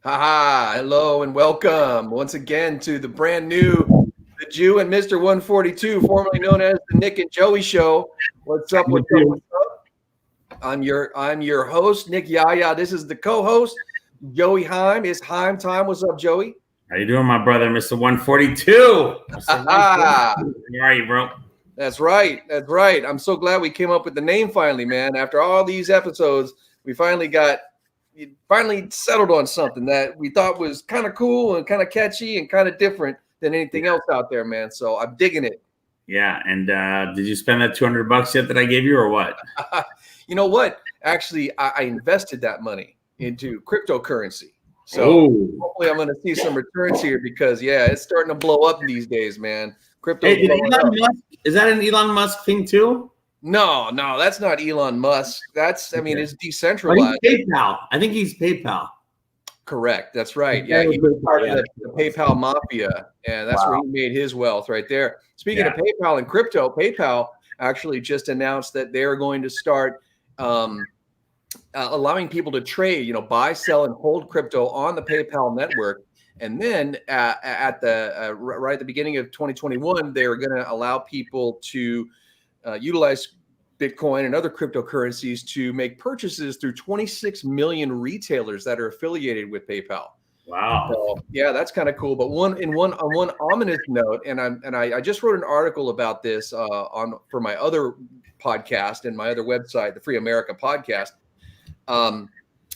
Haha, hello and welcome once again to the brand new The Jew and Mr. 142, formerly known as the Nick and Joey Show. What's up? You What's up? too. What's up? I'm your host, Nick Yaya. This is the co-host, Joey Heim. It's Heim time. What's up, Joey? How you doing, my brother, Mr. 142? Mr. Haha, 142. How are you, bro? that's right. That's right. I'm so glad we came up with the name finally, man. After all these episodes, we finally settled on something that we thought was kind of cool and kind of catchy and kind of different than anything else out there, man. So I'm digging it. Yeah, and did you spend that $200 yet that I gave you, or what? You know what? Actually, I invested that money into cryptocurrency. So Oh, hopefully I'm going to see some returns here because, yeah, it's starting to blow up these days, man. Crypto's hey, did blowing up. Elon Musk? Is that an Elon Musk thing too? No, that's not Elon Musk. It's But decentralized. he's PayPal. I think he's PayPal. Correct. That's right. Yeah, he was part of the PayPal mafia, and that's where he made his wealth right there. Speaking of PayPal and crypto, PayPal actually just announced that they're going to start allowing people to trade, buy, sell, and hold crypto on the PayPal network. And then right at the beginning of 2021, they were going to allow people to utilize Bitcoin and other cryptocurrencies to make purchases through 26 million retailers that are affiliated with PayPal. Wow. So, yeah, that's kind of cool. But on one ominous note, and I just wrote an article about this for my other podcast and my other website, the Free America Podcast,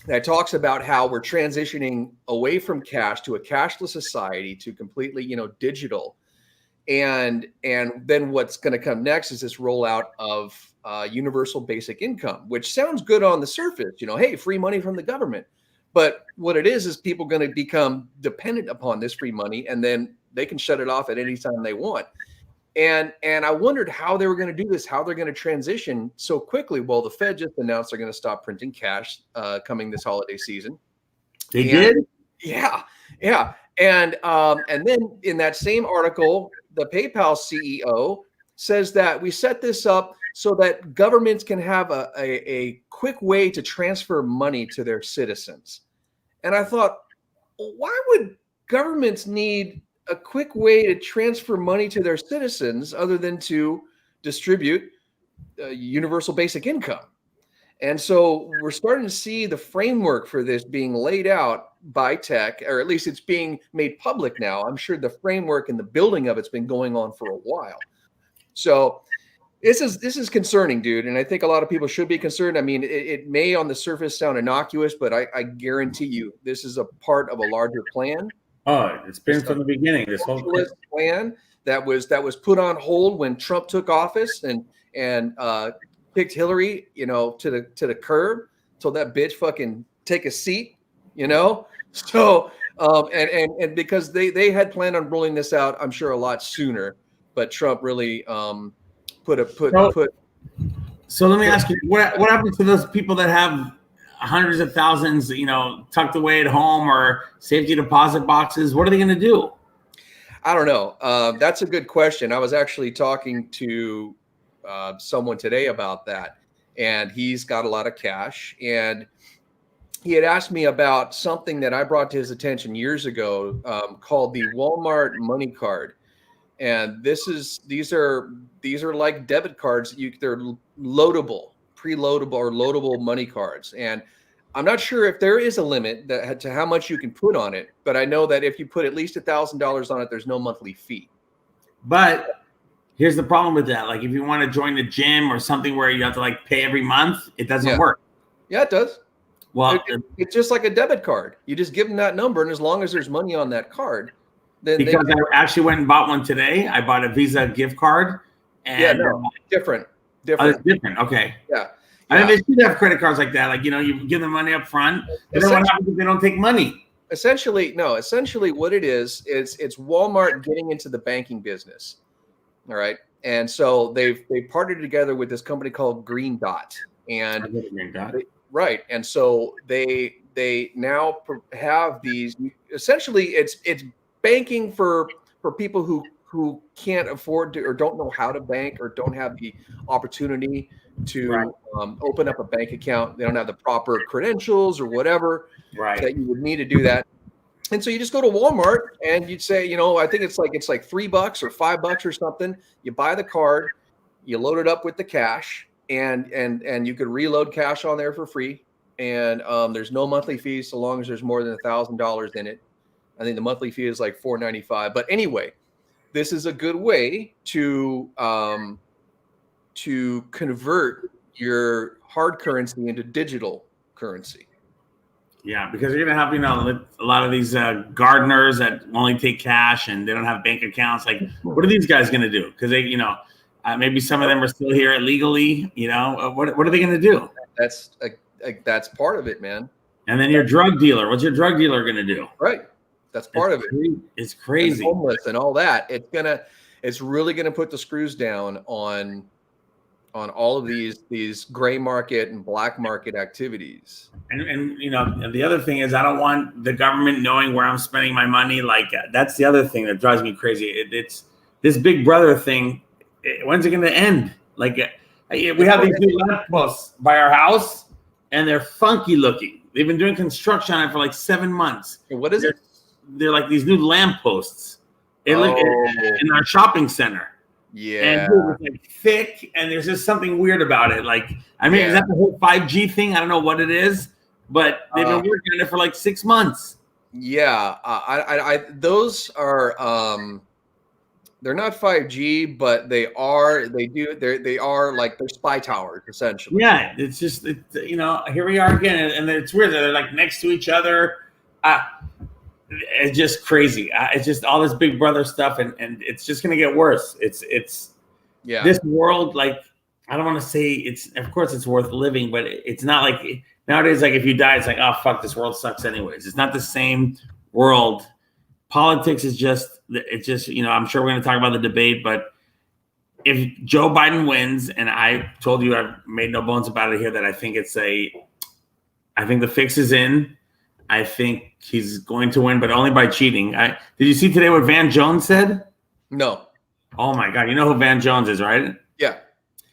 that talks about how we're transitioning away from cash to a cashless society to completely, digital. And then what's going to come next is this rollout of universal basic income, which sounds good on the surface, hey, free money from the government. But what it is people going to become dependent upon this free money, and then they can shut it off at any time they want. And I wondered how they were going to do this, how they're going to transition so quickly. Well, the Fed just announced they're going to stop printing cash coming this holiday season. They did? Yeah. And then in that same article, the PayPal CEO says that we set this up so that governments can have a quick way to transfer money to their citizens. And I thought, why would governments need a quick way to transfer money to their citizens other than to distribute universal basic income? And so we're starting to see the framework for this being laid out by tech, or at least it's being made public now. I'm sure the framework and the building of it's been going on for a while. So this is concerning, dude. And I think a lot of people should be concerned. I mean, it may on the surface sound innocuous, but I guarantee you this is a part of a larger plan. Oh, it's been from the beginning. This whole plan that was put on hold when Trump took office and picked Hillary, to the curb, told that bitch fucking take a seat, So and because they had planned on rolling this out, I'm sure a lot sooner, but Trump really put. So let me ask you, what happens to those people that have hundreds of thousands, tucked away at home or safety deposit boxes? What are they going to do? I don't know. That's a good question. I was actually talking to someone today about that, and he's got a lot of cash, and he had asked me about something that I brought to his attention years ago called the Walmart Money Card. And these are like debit cards. They're loadable, preloadable or loadable money cards. And I'm not sure if there is a limit to how much you can put on it, but I know that if you put at least $1,000 on it, there's no monthly fee. But here's the problem with that. Like if you want to join the gym or something where you have to pay every month, it doesn't work. Yeah, it does. Well, it's just like a debit card. You just give them that number, and as long as there's money on that card, then because I actually went and bought one today. I bought a Visa gift card. And different. Oh, it's different. Okay. Yeah. I mean, they should have credit cards like that. You give them money up front. And then what happens if they don't take money? Essentially, what it is it's Walmart getting into the banking business. All right. And so they've partnered together with this company called Green Dot. And right. And so they now have these, essentially it's banking for people who can't afford to or don't know how to bank or don't have the opportunity to open up a bank account. They don't have the proper credentials or whatever that you would need to do that. And so you just go to Walmart and you'd say, I think it's like $3 or $5 or something. You buy the card, you load it up with the cash, and you could reload cash on there for free. And there's no monthly fees so long as there's more than $1,000 in it. I think the monthly fee is like $4.95. But anyway, this is a good way to convert your hard currency into digital currency. Yeah, because you're gonna have a lot of these gardeners that only take cash and they don't have bank accounts. Like, what are these guys gonna do? Because they, maybe some of them are still here illegally. What are they gonna do? That's part of it, man. And then your drug dealer. What's your drug dealer gonna do? Right. That's part of it. It's crazy. And homeless and all that. It's really gonna put the screws down on all of these gray market and black market activities. And the other thing is, I don't want the government knowing where I'm spending my money. Like, that's the other thing that drives me crazy. It's this Big Brother thing. When's it going to end? Like, we have these new lampposts by our house, and they're funky looking. They've been doing construction on it for like 7 months. And what is it? They're like these new lampposts in our shopping center. Yeah, and it's like thick, and there's just something weird about it. Like, is that the whole 5G thing? I don't know what it is, but they've been working on it for like 6 months. Yeah, those are they're not 5G, but they are like they're spy towers essentially. Yeah, it's just here we are again, and it's weird. They're like next to each other. It's just crazy. It's just all this Big Brother stuff, and it's just gonna get worse. It's this world. Like, I don't want to say of course it's worth living, but it's not like nowadays. Like, if you die, it's like, oh fuck, this world sucks anyways. It's not the same world. Politics is just I'm sure we're gonna talk about the debate, but if Joe Biden wins, and I told you, I've made no bones about it here, that I think the fix is in. I think he's going to win, but only by cheating. Did you see today what Van Jones said? No. Oh my God. You know who Van Jones is, right? Yeah.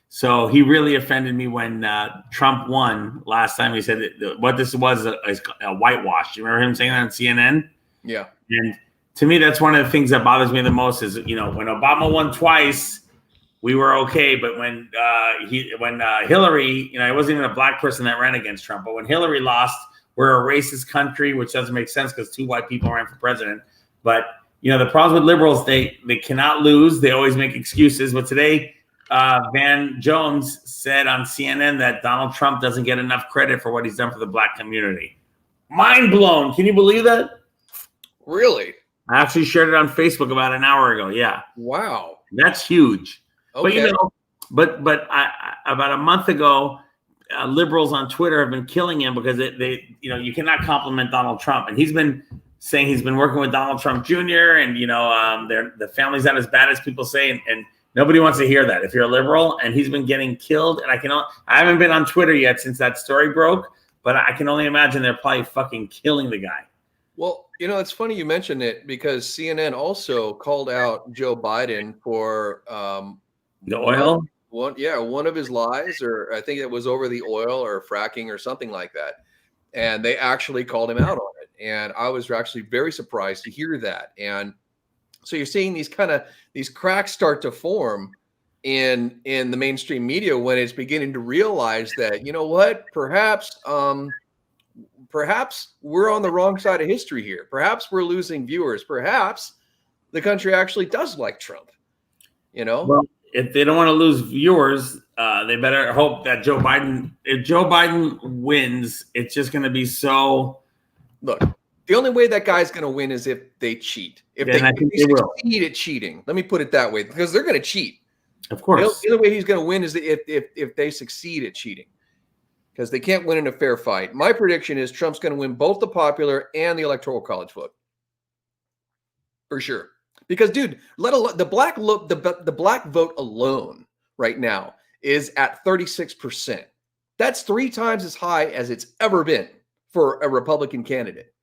So he really offended me when Trump won last time. He said that what this was a whitewash. You remember him saying that on CNN? Yeah. And to me, that's one of the things that bothers me the most is, when Obama won twice, we were okay. But when Hillary, it wasn't even a black person that ran against Trump, but when Hillary lost, we're a racist country, which doesn't make sense because 2 white people ran for president. But, the problem with liberals, they cannot lose. They always make excuses. But today, Van Jones said on CNN that Donald Trump doesn't get enough credit for what he's done for the black community. Mind blown. Can you believe that? Really? I actually shared it on Facebook about an hour ago. Yeah. Wow. That's huge. Okay. But about a month ago, liberals on Twitter have been killing him because you cannot compliment Donald Trump, and he's been saying he's been working with Donald Trump Jr. and the family's not as bad as people say, and nobody wants to hear that if you're a liberal. And he's been getting killed, and I haven't been on Twitter yet since that story broke, but I can only imagine they're probably fucking killing the guy. Well, it's funny you mentioned it because CNN also called out Joe Biden for the oil. One of his lies, or I think it was over the oil or fracking or something like that. And they actually called him out on it. And I was actually very surprised to hear that. And so you're seeing these cracks start to form in the mainstream media when it's beginning to realize that, perhaps we're on the wrong side of history here. Perhaps we're losing viewers. Perhaps the country actually does like Trump, Well, if they don't want to lose viewers, they better hope that if Joe Biden wins, it's just going to be so. Look, the only way that guy's going to win is if they cheat. If they succeed at cheating. Let me put it that way, because they're going to cheat. Of course. The only way he's going to win is if they succeed at cheating, because they can't win in a fair fight. My prediction is Trump's going to win both the popular and the electoral college vote. For sure. Because, dude, the black vote alone right now is at 36%. That's 3 times as high as it's ever been for a Republican candidate.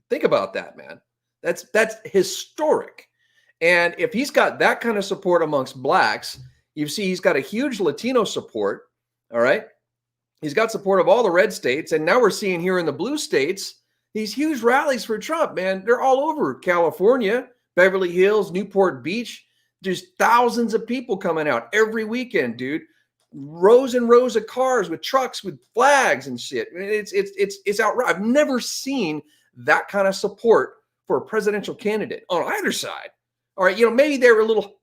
Think about that, man. That's historic. And if he's got that kind of support amongst blacks, you see he's got a huge Latino support. All right. He's got support of all the red states. And now we're seeing here in the blue states These huge rallies for Trump, man, they're all over California, Beverly Hills, Newport Beach. There's thousands of people coming out every weekend, dude. Rows and rows of cars with trucks with flags and shit. I mean, it's outright. I've never seen that kind of support for a presidential candidate on either side. All right, maybe they were a little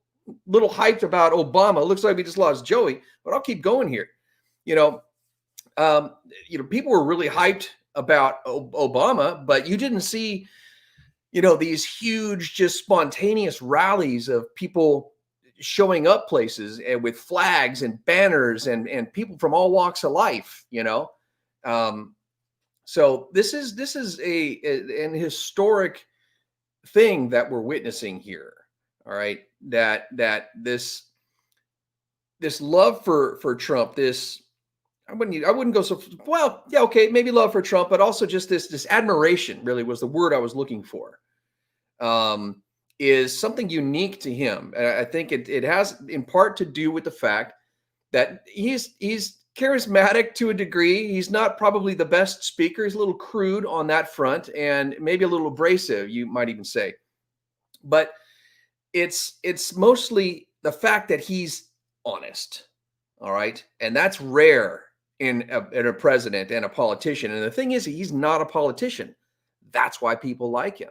hyped about Obama. It looks like we just lost Joey, but I'll keep going here. People were really hyped about Obama, but you didn't see, these huge, just spontaneous rallies of people showing up places and with flags and banners and people from all walks of life, So this is an historic thing that we're witnessing here. All right, that this love for Trump, I wouldn't go so well. Yeah, okay, maybe love for Trump, but also just this admiration really was the word I was looking for. Is something unique to him. And I think it has in part to do with the fact that he's charismatic to a degree. He's not probably the best speaker. He's a little crude on that front and maybe a little abrasive, you might even say. But it's mostly the fact that he's honest. All right. And that's rare in a president and a politician. And the thing is, he's not a politician. That's why people like him.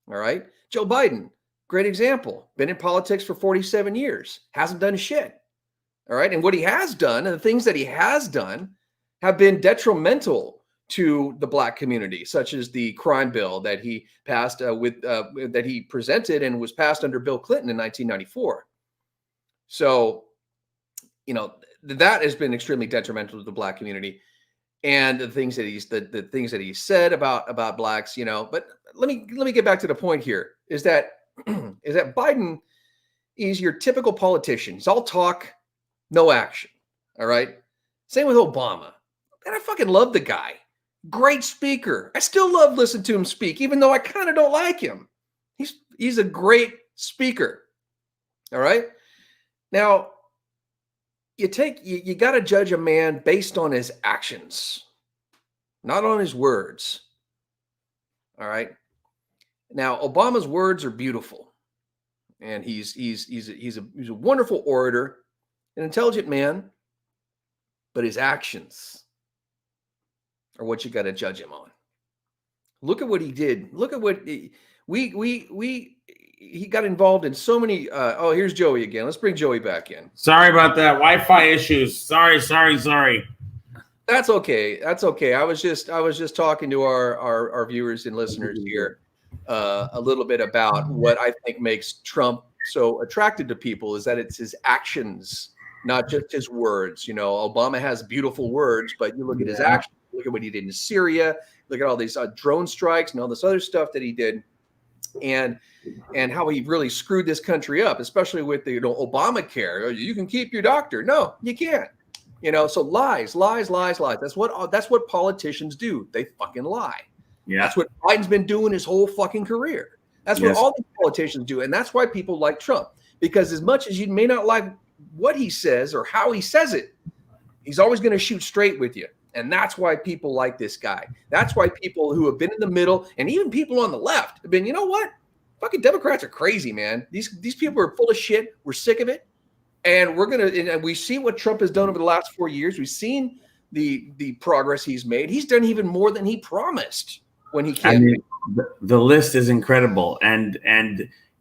All right. Joe Biden, great example. Been in politics for 47 years. Hasn't done shit. All right. And what he has done and the things that he has done have been detrimental to the Black community, such as the crime bill that he passed that he presented and was passed under Bill Clinton in 1994. So, that has been extremely detrimental to the Black community. And the things that the things that he said about Blacks, but let me get back to the point here is that Biden is your typical politician. He's all talk, no action. All right. Same with Obama. And I fucking love the guy. Great speaker. I still love listening to him speak, even though I kind of don't like him. He's a great speaker. All right. Now, you got to judge a man based on his actions, not on his words. All right. Now, Obama's words are beautiful, and he's a wonderful orator, an intelligent man, but his actions are what you got to judge him on. Look at what he did. Look at what he got involved in so many. Here's Joey again. Let's bring Joey back in. Sorry about that. Wi-Fi issues. Sorry. That's okay. I was just talking to our viewers and listeners here a little bit about what I think makes Trump so attractive to people is that it's his actions, not just his words. Obama has beautiful words, but you look at his actions. Look at what he did in Syria. Look at all these drone strikes and all this other stuff that he did. And how he really screwed this country up, especially with the Obamacare. You can keep your doctor. No, you can't. So lies. That's what politicians do. They fucking lie. Yeah. That's what Biden's been doing his whole fucking career. That's what all these politicians do. And that's why people like Trump. Because as much as you may not like what he says or how he says it, he's always going to shoot straight with you. And that's why people like this guy. That's why people who have been in the middle and even people on the left have been, you know what? Fucking Democrats are crazy, man. These people are full of shit. We're sick of it. And we see what Trump has done over the last 4 years. We've seen the progress he's made. He's done even more than he promised when he came. The list is incredible. And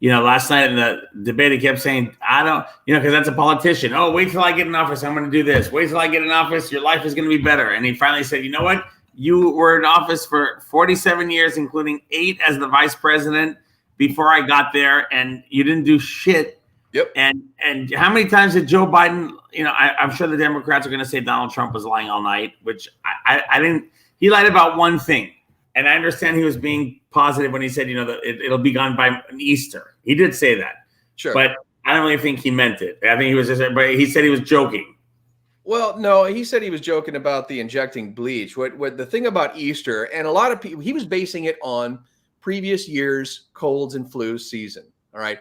last night in the debate, he kept saying, I don't, because that's a politician. Oh, wait till I get in office. I'm going to do this. Wait till I get in office. Your life is going to be better. And he finally said, you know what? You were in office for 47 years, including 8 as the vice president before I got there. And you didn't do shit. Yep. And how many times did Joe Biden, I'm sure the Democrats are going to say Donald Trump was lying all night, which I didn't. He lied about one thing. And I understand he was being positive when he said, it'll be gone by Easter. He did say that. Sure. But I don't really think he meant it. I think he was but he said he was joking. Well, no, he said he was joking about the injecting bleach. What the thing about Easter, and a lot of people, he was basing it on previous year's colds and flu season. All right.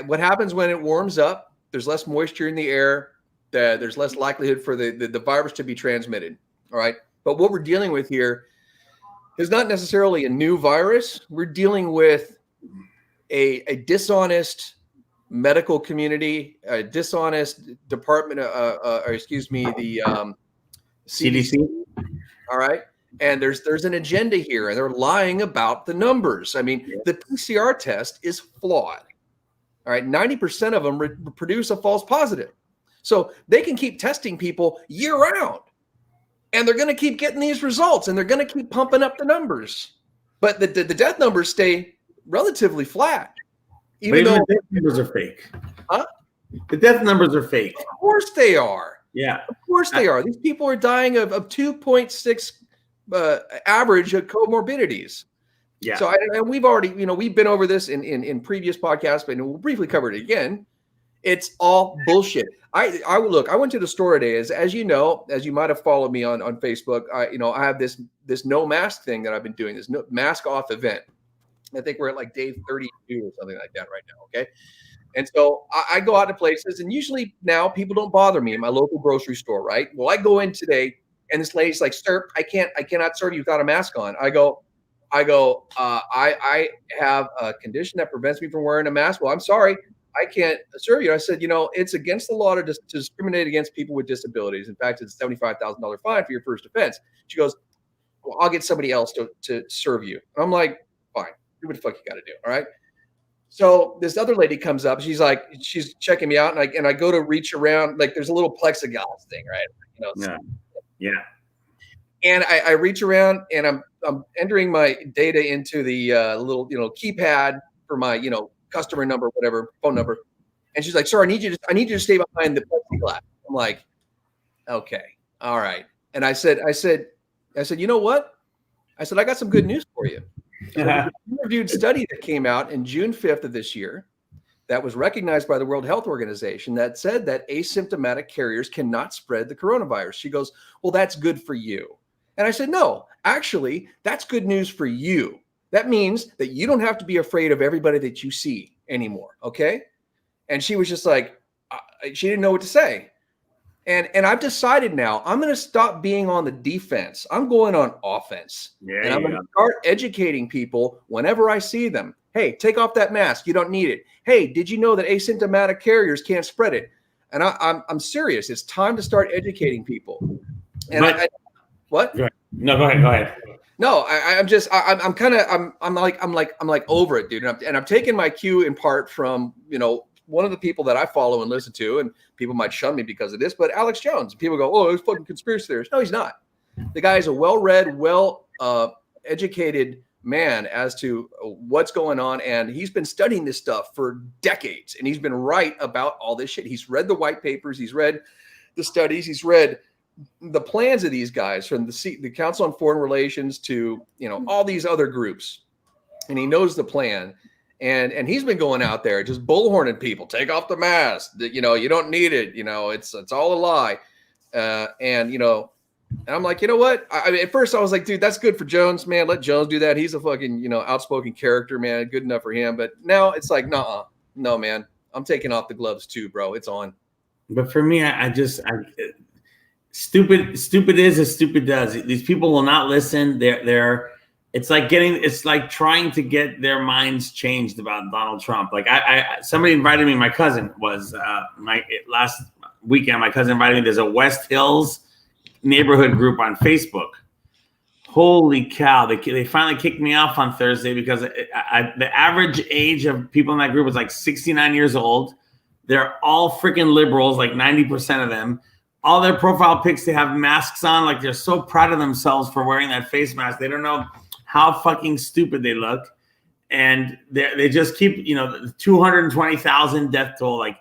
What happens when it warms up? There's less moisture in the air. There's less likelihood for the virus to be transmitted. All right. But what we're dealing with here is not necessarily a new virus. We're dealing with a dishonest medical community, a dishonest department, or excuse me, the CDC. All right. And there's an agenda here, and they're lying about the numbers. I mean, the PCR test is flawed. All right. 90% of them produce a false positive. So they can keep testing people year round, and they're going to keep getting these results, and they're going to keep pumping up the numbers. But the death numbers stay relatively flat. Even though the death numbers are fake. Huh? The death numbers are fake. Of course they are. Yeah. Of course they are. These people are dying of 2.6 average of comorbidides. Yeah. So and we've already, we've been over this in previous podcasts, but we'll briefly cover it again. It's all bullshit. I went to the store today, as you know, as you might have followed me on Facebook. I have this no mask thing that I've been doing, this no mask off event. I think we're at like day 32 or something like that right now. Okay. And so I go out to places, and usually now people don't bother me in my local grocery store, right? Well, I go in today, and this lady's like, "Sir, I cannot serve you without a mask on." I go, I have a condition that prevents me from wearing a mask. Well, I'm sorry, I can't serve you. I said, it's against the law to discriminate against people with disabilities. In fact, it's a $75,000 fine for your first offense. She goes, "Well, I'll get somebody else to serve you." And I'm like, "Fine, do what the fuck you got to do." All right. So this other lady comes up. She's checking me out, and I go to reach around, like there's a little plexiglass thing, right? Yeah. And I reach around, and I'm entering my data into the little keypad for my customer number, whatever, phone number. And she's like, "Sir, I need you to stay behind the plexiglass." I'm like, "Okay, all right." And I said, "You know what?" I said, "I got some good news for you." A reviewed study that came out in June 5th of this year that was recognized by the World Health Organization that said that asymptomatic carriers cannot spread the coronavirus. She goes, "Well, that's good for you." And I said, "No, actually, that's good news for you. That means that you don't have to be afraid of everybody that you see anymore." Okay. And she was just like, she didn't know what to say. And I've decided now I'm going to stop being on the defense. I'm going on offense. Yeah, and I'm going to start educating people whenever I see them. Hey, take off that mask. You don't need it. Hey, did you know that asymptomatic carriers can't spread it? And I'm serious. It's time to start educating people. And what? No, go ahead. No, I'm like over it, dude. And I'm taking my cue in part from, one of the people that I follow and listen to, and people might shun me because of this, but Alex Jones. People go, "Oh, he's fucking conspiracy theorist." No, he's not. The guy is a well-read, educated man as to what's going on, and he's been studying this stuff for decades, and he's been right about all this shit. He's read the white papers, he's read the studies, he's read the plans of these guys from the Council on Foreign Relations to all these other groups, and he knows the plan. And he's been going out there just bullhorning people, take off the mask, you don't need it, it's all a lie. And I'm like, you know what? I mean, at first I was like, dude, that's good for Jones, man. Let Jones do that. He's a fucking, outspoken character, man. Good enough for him. But now it's like, no, man, I'm taking off the gloves too, bro. It's on. But for me, stupid is as stupid does. These people will not listen. It's like trying to get their minds changed about Donald Trump. Like somebody invited me. My cousin was last weekend. My cousin invited me. There's a West Hills neighborhood group on Facebook. Holy cow! They finally kicked me off on Thursday because the average age of people in that group was like 69 years old. They're all freaking liberals, like 90% of them. All their profile pics, they have masks on. Like they're so proud of themselves for wearing that face mask. They don't know how fucking stupid they look. And they just keep, 220,000 death toll. Like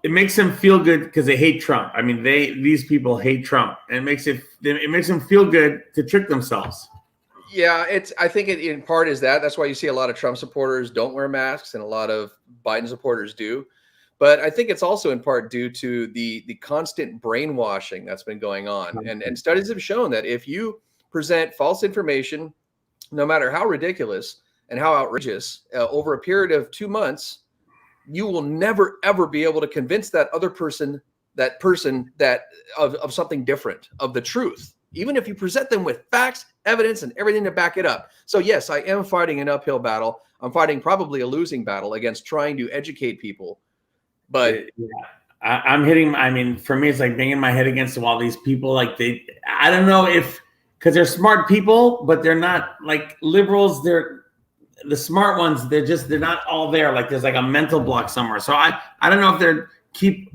it makes them feel good because they hate Trump. I mean, these people hate Trump, and it makes them feel good to trick themselves. Yeah, I think it in part is that's why you see a lot of Trump supporters don't wear masks and a lot of Biden supporters do. But I think it's also in part due to the constant brainwashing that's been going on. And studies have shown that if you present false information, no matter how ridiculous and how outrageous, over a period of 2 months, you will never, ever be able to convince that other person, that of something different, of the truth. even if you present them with facts, evidence, and everything to back it up. So yes, I am fighting an uphill battle. I'm fighting probably a losing battle against trying to educate people. But yeah, I'm hitting. I mean, for me, it's like banging my head against the wall. These people, like I don't know if because they're smart people, but they're not like liberals. They're the smart ones. They're not all there. Like there's like a mental block somewhere. So I don't know if they're keep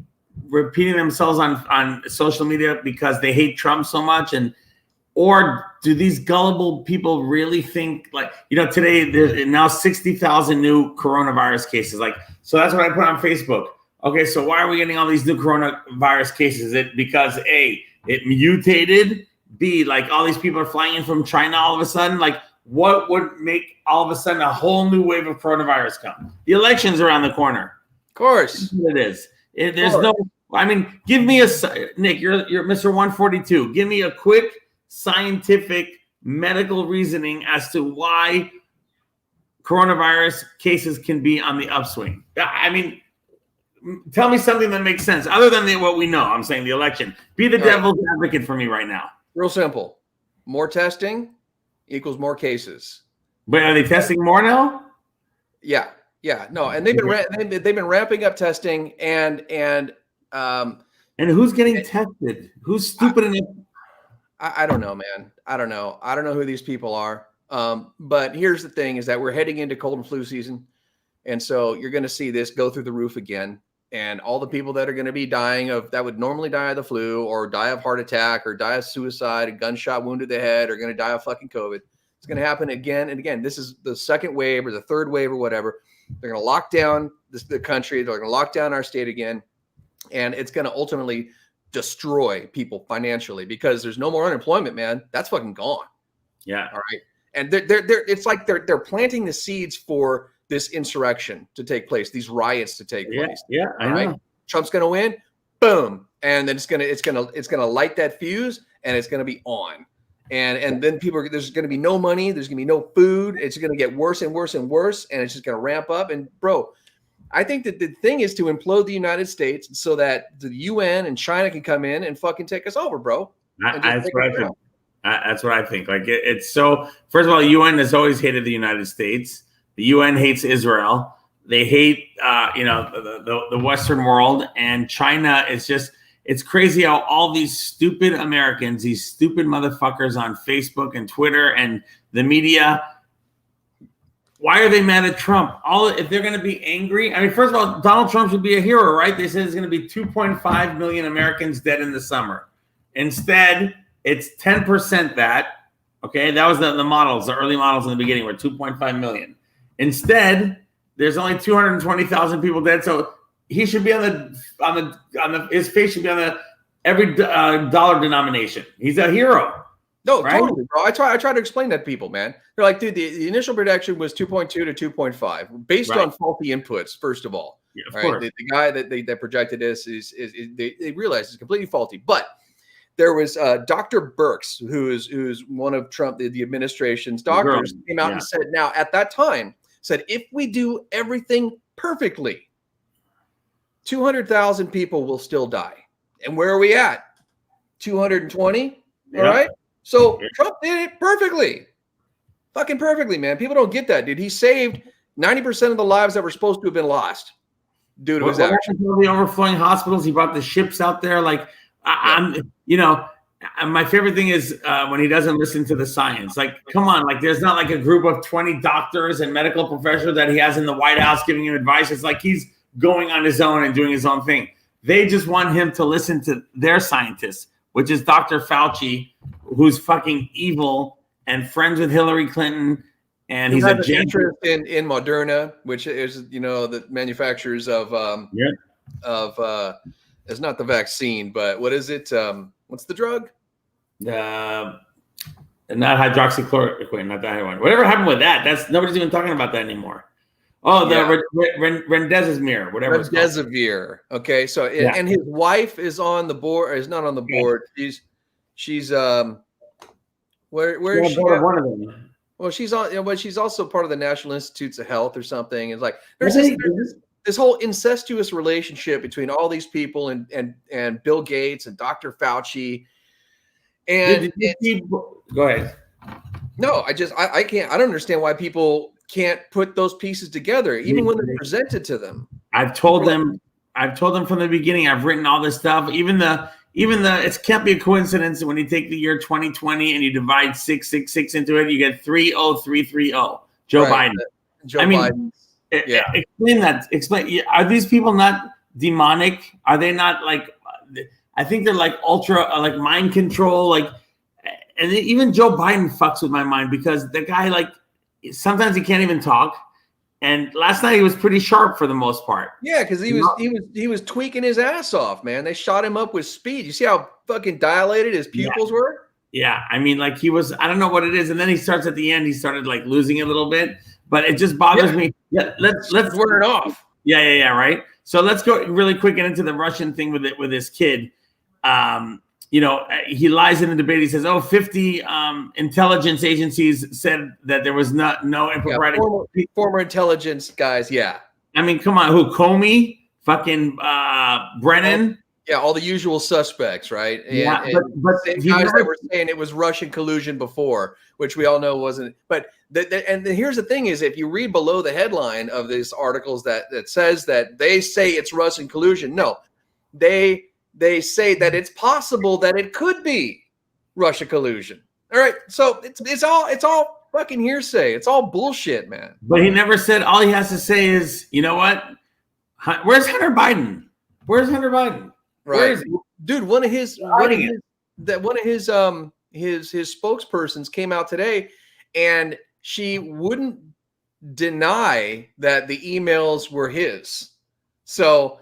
repeating themselves on social media because they hate Trump so much, or do these gullible people really think like, today there's now 60,000 new coronavirus cases. Like, so that's what I put on Facebook. Okay, so why are we getting all these new coronavirus cases? Is it because A, it mutated? B, like all these people are flying in from China all of a sudden? Like, what would make all of a sudden a whole new wave of coronavirus come? The election's around the corner. Of course. It is. There's no, I mean, give me Nick, you're Mr. 142. Give me a quick scientific medical reasoning as to why coronavirus cases can be on the upswing. I mean, tell me something that makes sense other than what we know. I'm saying the election. Be the devil's advocate for me right now. Real simple. More testing equals more cases. But are they testing more now? Yeah. No, and they've been ramping up testing and who's getting tested? Who's stupid enough? I don't know, man. I don't know who these people are. But here's the thing: is that we're heading into cold and flu season, and so you're going to see this go through the roof again. And all the people that are going to be dying that would normally die of the flu or die of heart attack or die of suicide, a gunshot wound to the head, are going to die of fucking COVID. It's going to happen again and again. This is the second wave or the third wave or whatever. They're going to lock down the country. They're going to lock down our state again. And it's going to ultimately destroy people financially because there's no more unemployment, man. That's fucking gone. Yeah. All right. And it's like they're planting the seeds for this insurrection to take place, these riots to take place. Yeah. All right. Trump's going to win. Boom. And then it's going to light that fuse and it's going to be on. And then there's going to be no money. There's going to be no food. It's going to get worse and worse and worse. And it's just going to ramp up. And bro, I think that the thing is to implode the United States so that the UN and China can come in and fucking take us over, bro. That's what I think. Like it's so. First of all, the UN has always hated the United States. The UN hates Israel. They hate, the Western world, and China is just. It's crazy how all these stupid Americans, these stupid motherfuckers on Facebook and Twitter and the media. Why are they mad at Trump? If they're going to be angry, I mean, first of all, Donald Trump should be a hero, right? They said there's going to be 2.5 million Americans dead in the summer. Instead, it's 10% that. Okay, that was the models, the early models in the beginning were 2.5 million. Instead, there's only 220,000 people dead. So he should be his face should be on every dollar denomination. He's a hero. No, right? Totally, bro. I try to explain that to people, man. They're like, dude, the initial projection was 2.2 to 2.5 based on faulty inputs, first of all. Yeah, of right? course. The guy that projected this is they realize it's completely faulty. But there was Dr. Birx, who's one of Trump, the administration's doctors, came out and said, now at that time, said if we do everything perfectly, 200,000 people will still die. And where are we at? 220? All right. So Trump did it perfectly. Fucking perfectly, man. People don't get that, dude. He saved 90% of the lives that were supposed to have been lost due to his action. The overflowing hospitals, he brought the ships out there. Like, my favorite thing is when he doesn't listen to the science. Like, come on. Like, there's not like a group of 20 doctors and medical professionals that he has in the White House giving him advice. It's like he's going on his own and doing his own thing. They just want him to listen to their scientists, which is Dr. Fauci, who's fucking evil and friends with Hillary Clinton, and he's a interest in Moderna, which is the manufacturers of it's not the vaccine, but what is it? What's the drug? Not hydroxychloroquine, not that one. Whatever happened with that? That's nobody's even talking about that anymore. Oh, the Remdesivir, whatever. Remdesivir. Okay, so and his wife is on the board. Is not on the board. She's where is she? One of them. Well, she's on. But she's also part of the National Institutes of Health or something. It's like there's this whole incestuous relationship between all these people and Bill Gates and Dr. Fauci. And go ahead. No, I can't. I don't understand why people can't put those pieces together, even when they're presented to them. I've told them from the beginning. I've written all this stuff. Even the it can't be a coincidence when you take the year 2020 and you divide 666 into it, you get 30330. Joe Biden. Biden. Yeah. Explain that. Are these people not demonic? Are they not like? I think they're like ultra, like mind control, like. And even Joe Biden fucks with my mind because the guy, like, sometimes he can't even talk. And last night he was pretty sharp for the most part. Yeah, because he was tweaking his ass off, man. They shot him up with speed. You see how fucking dilated his pupils were? Yeah, I mean, like he was. I don't know what it is. And then he starts at the end. He started like losing a little bit, but it just bothers me. Yeah, let's wear it off. Yeah, right. So let's go really quick into the Russian thing with this kid. He lies in a debate. He says, 50 intelligence agencies said that there was no impropriety. Former intelligence guys, yeah. I mean, come on. Who? Comey? Fucking Brennan? All the usual suspects, right? Yeah, but guys that were saying it was Russian collusion before, which we all know wasn't. But here's the thing is, if you read below the headline of these articles that says that they say it's Russian collusion, no, they say that it's possible that it could be Russia collusion. All right, so it's all fucking hearsay. It's all bullshit, man. But he never said. All he has to say is, you know what? Where's Hunter Biden? Right, where is he? Dude. One of his spokespersons came out today, and she wouldn't deny that the emails were his. So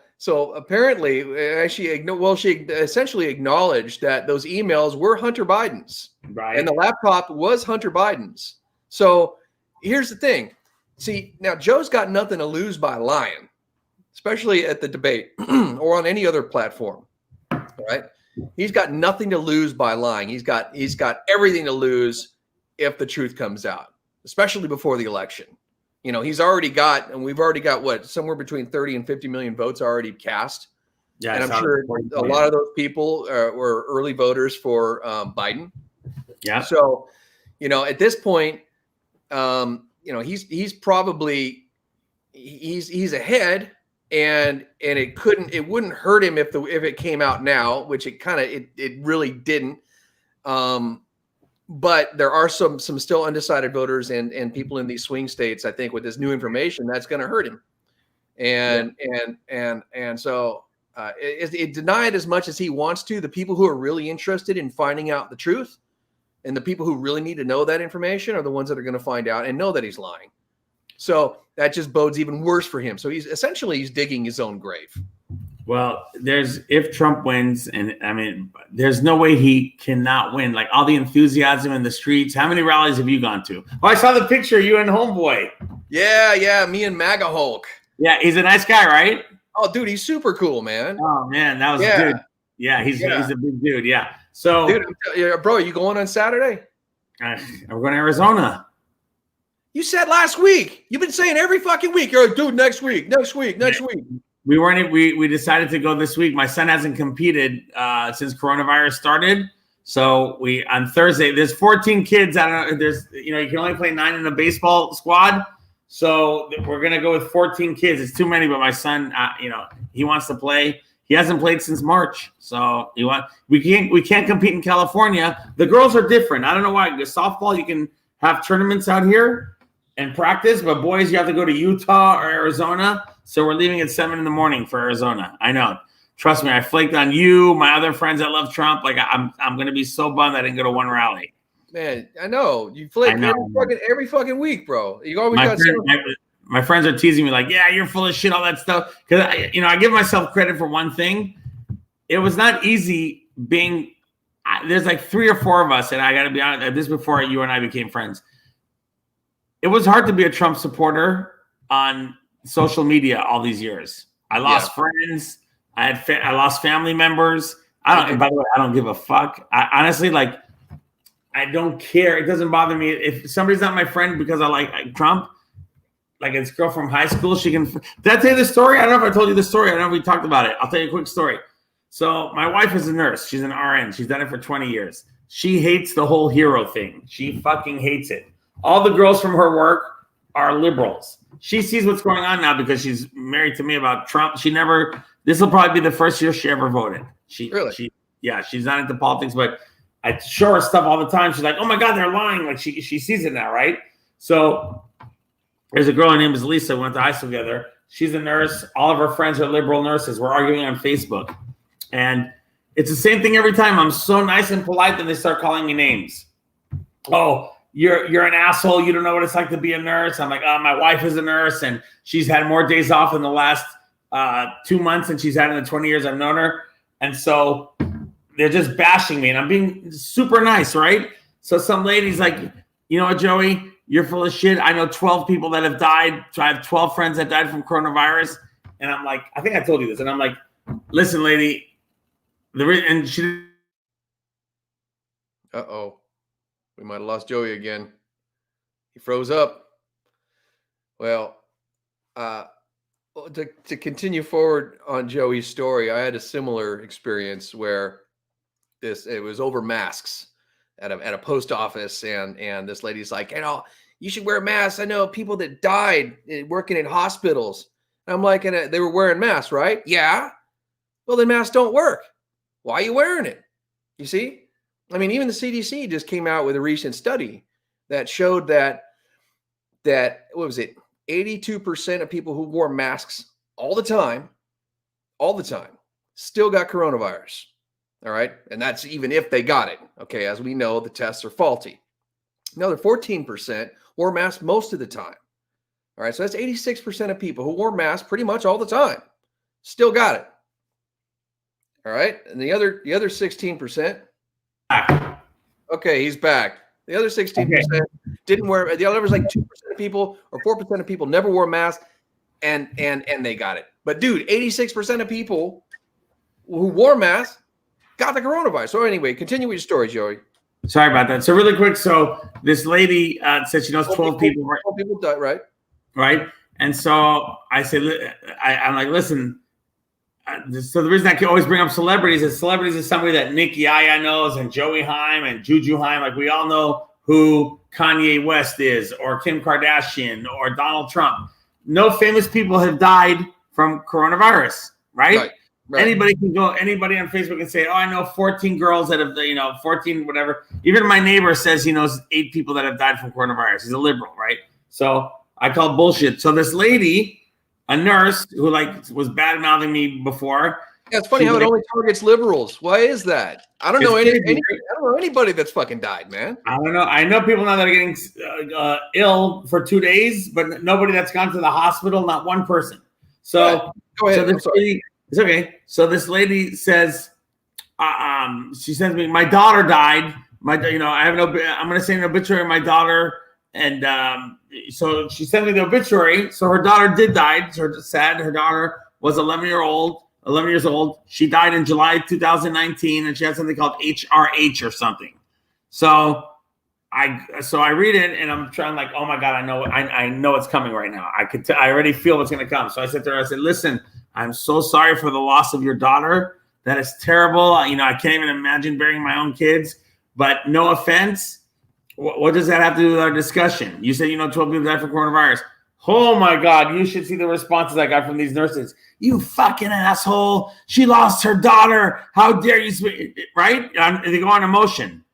apparently, she essentially acknowledged that those emails were Hunter Biden's, right? And the laptop was Hunter Biden's. So here's the thing. See, now Joe's got nothing to lose by lying, especially at the debate or on any other platform, right? He's got nothing to lose by lying. He's got everything to lose if the truth comes out, especially before the election. We've already got what, somewhere between 30 and 50 million votes already cast. Yeah, and I'm sure a lot of those people were early voters for Biden. Yeah. So, at this point, he's probably he's ahead, and it wouldn't hurt him if it came out now, which it really didn't. But there are some still undecided voters and people in these swing states. I think with this new information, that's going to hurt him. And so it denied as much as he wants to. The people who are really interested in finding out the truth, and the people who really need to know that information, are the ones that are going to find out and know that he's lying. So that just bodes even worse for him. So he's digging his own grave. Well, if Trump wins, and I mean, there's no way he cannot win. Like all the enthusiasm in the streets. How many rallies have you gone to? Oh, I saw the picture, you and Homeboy. Yeah, me and MAGA Hulk. Yeah, he's a nice guy, right? Oh, dude, he's super cool, man. Oh man, that was good. Yeah, he's a big dude. Yeah. So, dude, bro, are you going on Saturday? We're going to Arizona. You said last week. You've been saying every fucking week. You're like, dude, next week. We decided to go this week. My son hasn't competed since coronavirus started. So on Thursday, there's 14 kids. I don't know. You can only play 9 in a baseball squad. So we're going to go with 14 kids. It's too many, but my son, he wants to play. He hasn't played since March. So we can't compete in California. The girls are different. I don't know why. The softball, you can have tournaments out here and practice, but boys, you have to go to Utah or Arizona. So we're leaving at 7 a.m. for Arizona. I know. Trust me, I flaked on you, my other friends that love Trump. Like I'm going to be so bummed I didn't go to one rally. Man, I know you flake every fucking week, bro. You always my friends are teasing me like, yeah, you're full of shit, all that stuff. Because I give myself credit for one thing. It was not easy being. There's like 3 or 4 of us, and I got to be honest. This before you and I became friends. It was hard to be a Trump supporter on social media all these years. I lost friends. I lost family members. By the way, I don't give a fuck. Honestly, I don't care. It doesn't bother me if somebody's not my friend because I like Trump. Like this girl from high school, she can. Did I tell you the story? I don't know if I told you the story. I don't know if we talked about it. I'll tell you a quick story. So my wife is a nurse. She's an RN. She's done it for 20 years. she hates the whole hero thing. She fucking hates it. All the girls from her work are liberals. She sees what's going on now because she's married to me about Trump. This will probably be the first year she ever voted. She's not into politics, but I show her stuff all the time. She's like, oh my God, they're lying. Like she sees it now, right? So there's a girl, her name is Lisa. We went to high school together. She's a nurse. All of her friends are liberal nurses. We're arguing on Facebook. And it's the same thing every time. I'm so nice and polite, then they start calling me names. Oh, you're an asshole. You don't know what it's like to be a nurse. I'm like, oh, my wife is a nurse, and she's had more days off in the last 2 months than she's had in the 20 years I've known her. And so they're just bashing me, and I'm being super nice, right? So some lady's like, you know what, Joey? You're full of shit. I know 12 people that have died. So I have 12 friends that died from coronavirus. And I'm like, I think I told you this. And I'm like, listen, lady. And she. Uh-oh. We might have lost Joey again. He froze up. Well, to continue forward on Joey's story, I had a similar experience where it was over masks at a post office, and this lady's like, you should wear a mask. I know people that died working in hospitals. And I'm like, and they were wearing masks, right? Yeah. Well, then masks don't work. Why are you wearing it? You see? I mean, even the CDC just came out with a recent study that showed that what was it? 82% of people who wore masks all the time, still got coronavirus. All right. And that's even if they got it. Okay. As we know, the tests are faulty. Another 14% wore masks most of the time. All right. So that's 86% of people who wore masks pretty much all the time. Still got it. All right. And the other 16%. Okay. He's back. The other 16% didn't wear. The other was like 2% of people or 4% of people never wore masks and they got it. But dude, 86% of people who wore masks got the coronavirus. So anyway, continue with your story, Joey. Sorry about that. So really quick. So this lady said she knows 12 people. 12 people died, right? Right. And so I said, I'm like, listen. So the reason I can always bring up celebrities is somebody that Nick Yaya knows, and Joey Heim and Juju Heim. Like we all know who Kanye West is, or Kim Kardashian, or Donald Trump. No famous people have died from coronavirus, right? Right. Anybody on Facebook can say, oh, I know 14 girls that have, 14, whatever. Even my neighbor says he knows 8 people that have died from coronavirus. He's a liberal, right? So I call bullshit. So this lady, a nurse who was bad mouthing me before. Yeah, it's funny how it only targets liberals. Why is that? I don't know anybody that's fucking died, man. I don't know. I know people now that are getting ill for 2 days, but nobody that's gone to the hospital, not one person. So go ahead. It's okay. So this lady says, she sends me, my daughter died. I'm going to say an obituary of my daughter. And so she sent me the obituary. So her daughter did die. So sad. Her daughter was 11 years old. She died in July 2019, and she had something called HRH or something. So I read it, and I'm trying like, oh my God, I know it's coming right now. I already feel what's going to come. So I said to her, I said, listen, I'm so sorry for the loss of your daughter. That is terrible. I can't even imagine burying my own kids. But no offense. What does that have to do with our discussion? You said 12 people died from coronavirus. Oh my God, you should see the responses I got from these nurses. You fucking asshole. She lost her daughter. How dare you speak? Right? And they go on emotion.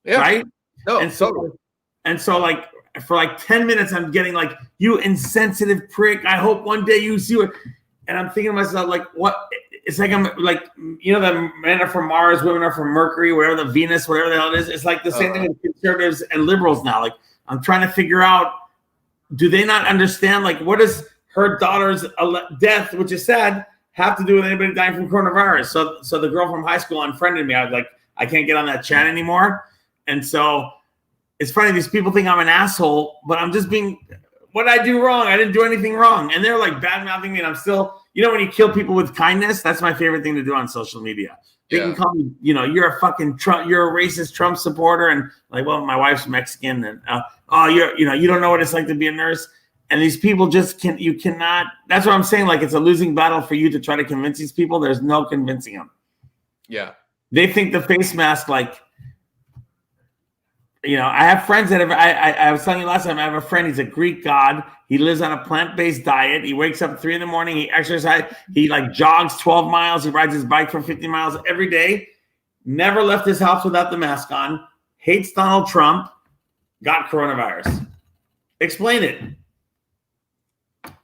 Yeah. Right? No, and so like for like 10 minutes, I'm getting like, you insensitive prick. I hope one day you see what. And I'm thinking to myself, like, what? It's like I'm like, the men are from Mars, women are from Mercury, wherever the Venus, whatever the hell it is. It's like the same thing with conservatives and liberals now. Like, I'm trying to figure out, do they not understand? Like, what does her daughter's death, which is sad, have to do with anybody dying from coronavirus? So the girl from high school unfriended me. I was like, I can't get on that chat anymore. And so it's funny. These people think I'm an asshole, but I'm just being. What did I do wrong? I didn't do anything wrong. And they're like bad mouthing me, and I'm still. When you kill people with kindness, that's my favorite thing to do on social media. They can call me, you're a fucking Trump, you're a racist Trump supporter, and like, well, my wife's Mexican, and you don't know what it's like to be a nurse. And these people you cannot. That's what I'm saying. Like, it's a losing battle for you to try to convince these people. There's no convincing them. Yeah, they think the face mask, like, I have friends that have. I was telling you last time. I have a friend. He's a Greek god. He lives on a plant-based diet. He wakes up 3 a.m. He exercises. He jogs 12 miles. He rides his bike for 50 miles every day. Never left his house without the mask on. Hates Donald Trump. Got coronavirus. Explain it.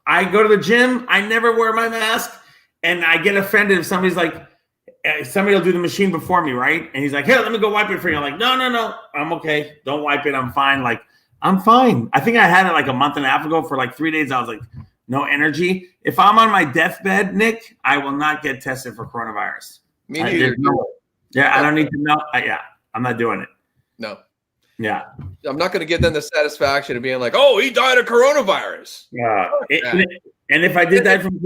I go to the gym. I never wear my mask, and I get offended if somebody's like, somebody will do the machine before me, right? And he's like, "Hey, let me go wipe it for you." I'm like, no, I'm okay. Don't wipe it. I'm fine. I'm fine. I think I had it a month and a half ago. For 3 days, I was like, no energy. If I'm on my deathbed, Nick, I will not get tested for coronavirus. Me neither. I don't need to know. I'm not doing it. No. Yeah. I'm not going to give them the satisfaction of being like, "Oh, he died of coronavirus." Yeah. And if I did die from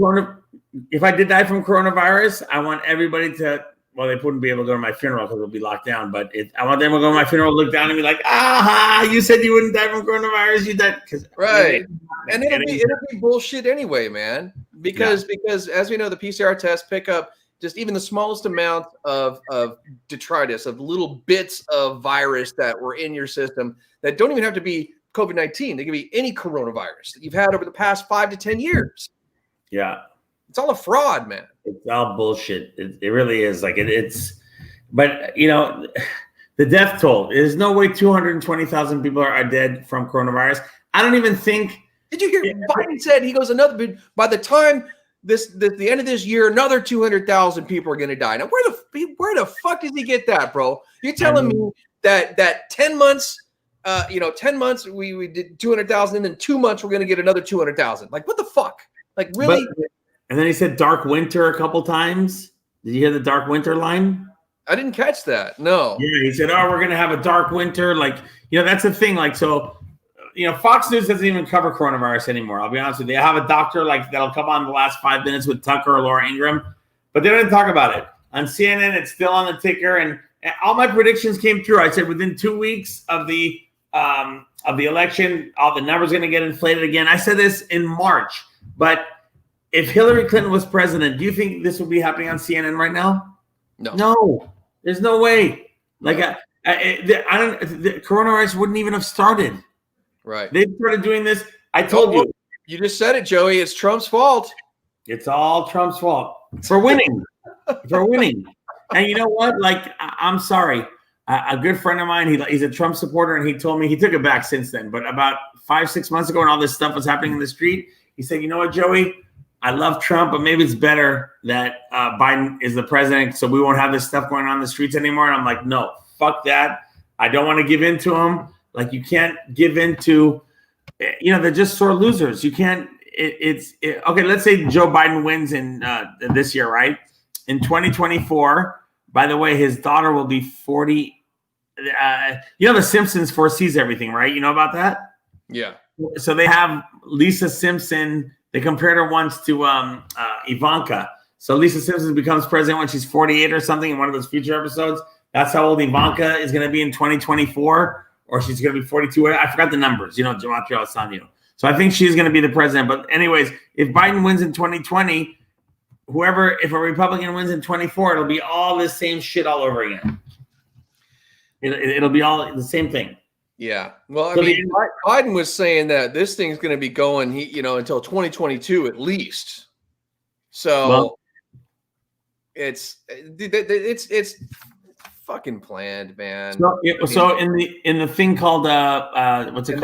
coronavirus, I want everybody to. Well, they wouldn't be able to go to my funeral because it'll be locked down. But I want them to go to my funeral, look down, and be like, "Aha! You said you wouldn't die from coronavirus. You died." Right. And it'll be bullshit anyway, man. Because as we know, the PCR tests pick up just even the smallest amount of detritus, of little bits of virus that were in your system that don't even have to be COVID-19. They can be any coronavirus that you've had over the past 5 to 10 years. Yeah. It's all a fraud, man. It's all bullshit. It really is. But the death toll. There's no way 220,000 people are dead from coronavirus. I don't even think. Did you hear Biden said he goes by the time the end of this year, another 200,000 people are going to die. Now, where the fuck does he get that, bro? You're telling me that 10 months, 10 months we did 200,000, and then 2 months we're going to get another 200,000. What the fuck? Really? And then he said dark winter a couple times. Did you hear the dark winter line? I didn't catch that. No. Yeah, he said, "Oh, we're going to have a dark winter." That's the thing. Fox News doesn't even cover coronavirus anymore. I'll be honest with you. They have a doctor that'll come on the last 5 minutes with Tucker or Laura Ingraham, but they don't talk about it. On CNN, it's still on the ticker, and all my predictions came true. I said within 2 weeks of the election, all the numbers are going to get inflated again. I said this in March, but if Hillary Clinton was president, do you think this would be happening on CNN right now? No, there's no way. The coronavirus wouldn't even have started. Right. They started doing this. I told you. You just said it, Joey. It's Trump's fault. It's all Trump's fault for winning. And you know what? I'm sorry. A good friend of mine, he's a Trump supporter, and he told me, he took it back since then, but about 5-6 months ago when all this stuff was happening in the street, he said, "You know what, Joey? I love Trump, but maybe it's better that Biden is the president, so we won't have this stuff going on in the streets anymore." And I'm like, no, fuck that. I don't want to give in to him. You can't give in to, they're just sore losers. You can't. Okay. Let's say Joe Biden wins in this year, right? In 2024. By the way, his daughter will be 40. The Simpsons foresees everything, right? You know about that? Yeah. So they have Lisa Simpson. They compared her once to Ivanka. So Lisa Simpson becomes president when she's 48 or something in one of those future episodes. That's how old Ivanka is going to be in 2024, or she's going to be 42. I forgot the numbers. Gematria, I was telling you. So I think she's going to be the president. But anyways, if Biden wins in 2020, if a Republican wins in 24, it'll be all this same shit all over again. It'll be all the same thing. Yeah. Well, Biden was saying that this thing's going to be going, until 2022 at least. So it's fucking planned, man. So in the thing called what's it called?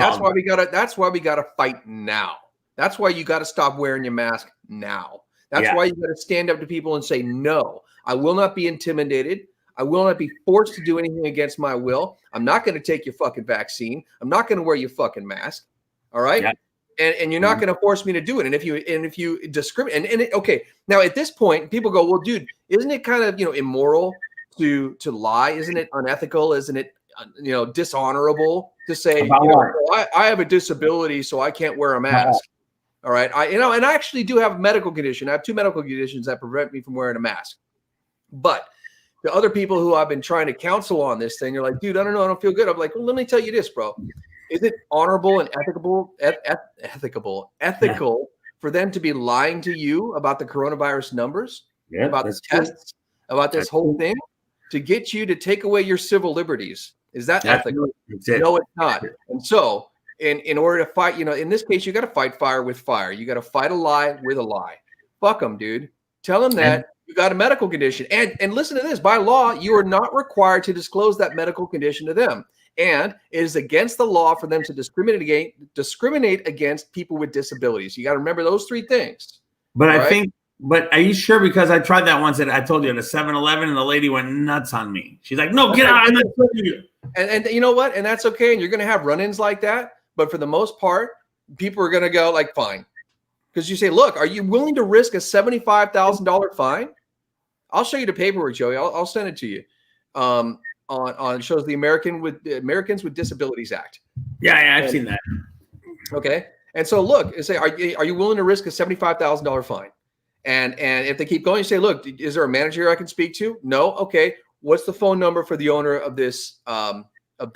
That's why we gotta fight now. That's why you got to stop wearing your mask now. That's why you got to stand up to people and say, "No, I will not be intimidated. I will not be forced to do anything against my will. I'm not going to take your fucking vaccine. I'm not going to wear your fucking mask." All right. Yeah. And you're not going to force me to do it. And if you discriminate, okay. Now at this point, people go, "Well, dude, isn't it kind of, immoral to lie? Isn't it unethical? Isn't it, dishonorable to say, I have a disability, so I can't wear a mask." All right. And I actually do have a medical condition. I have 2 medical conditions that prevent me from wearing a mask. But the other people who I've been trying to counsel on this thing, you're like, "Dude, I don't know. I don't feel good." I'm like, "Well, let me tell you this, bro. Is it honorable and ethical for them to be lying to you about the coronavirus numbers, about the tests, about this whole thing, to get you to take away your civil liberties Is that That's ethical? it. No, it's not. And so, in order to fight, in this case, you got to fight fire with fire. You got to fight a lie with a lie. Fuck them, dude. Tell them that you got a medical condition. And listen to this. By law, you are not required to disclose that medical condition to them. And it is against the law for them to discriminate against people with disabilities. You got to remember those three things. But I think, but are you sure? Because I tried that once, and I told you at a 7-Eleven, and the lady went nuts on me. She's like, "No, get out!" I'm not telling you. And you know what? And that's okay. And you're going to have run-ins like that. But for the most part, people are going to go like, "Fine," because you say, "Look, are you willing to risk a $75,000 fine?" I'll show you the paperwork, Joey. I'll send it to you. On shows the Americans with Disabilities Act. Yeah, I've seen that. Okay, and so look and say, are you willing to risk a $75,000 fine? And if they keep going, you say, look, is there a manager I can speak to? No. Okay, what's the phone number for the owner of this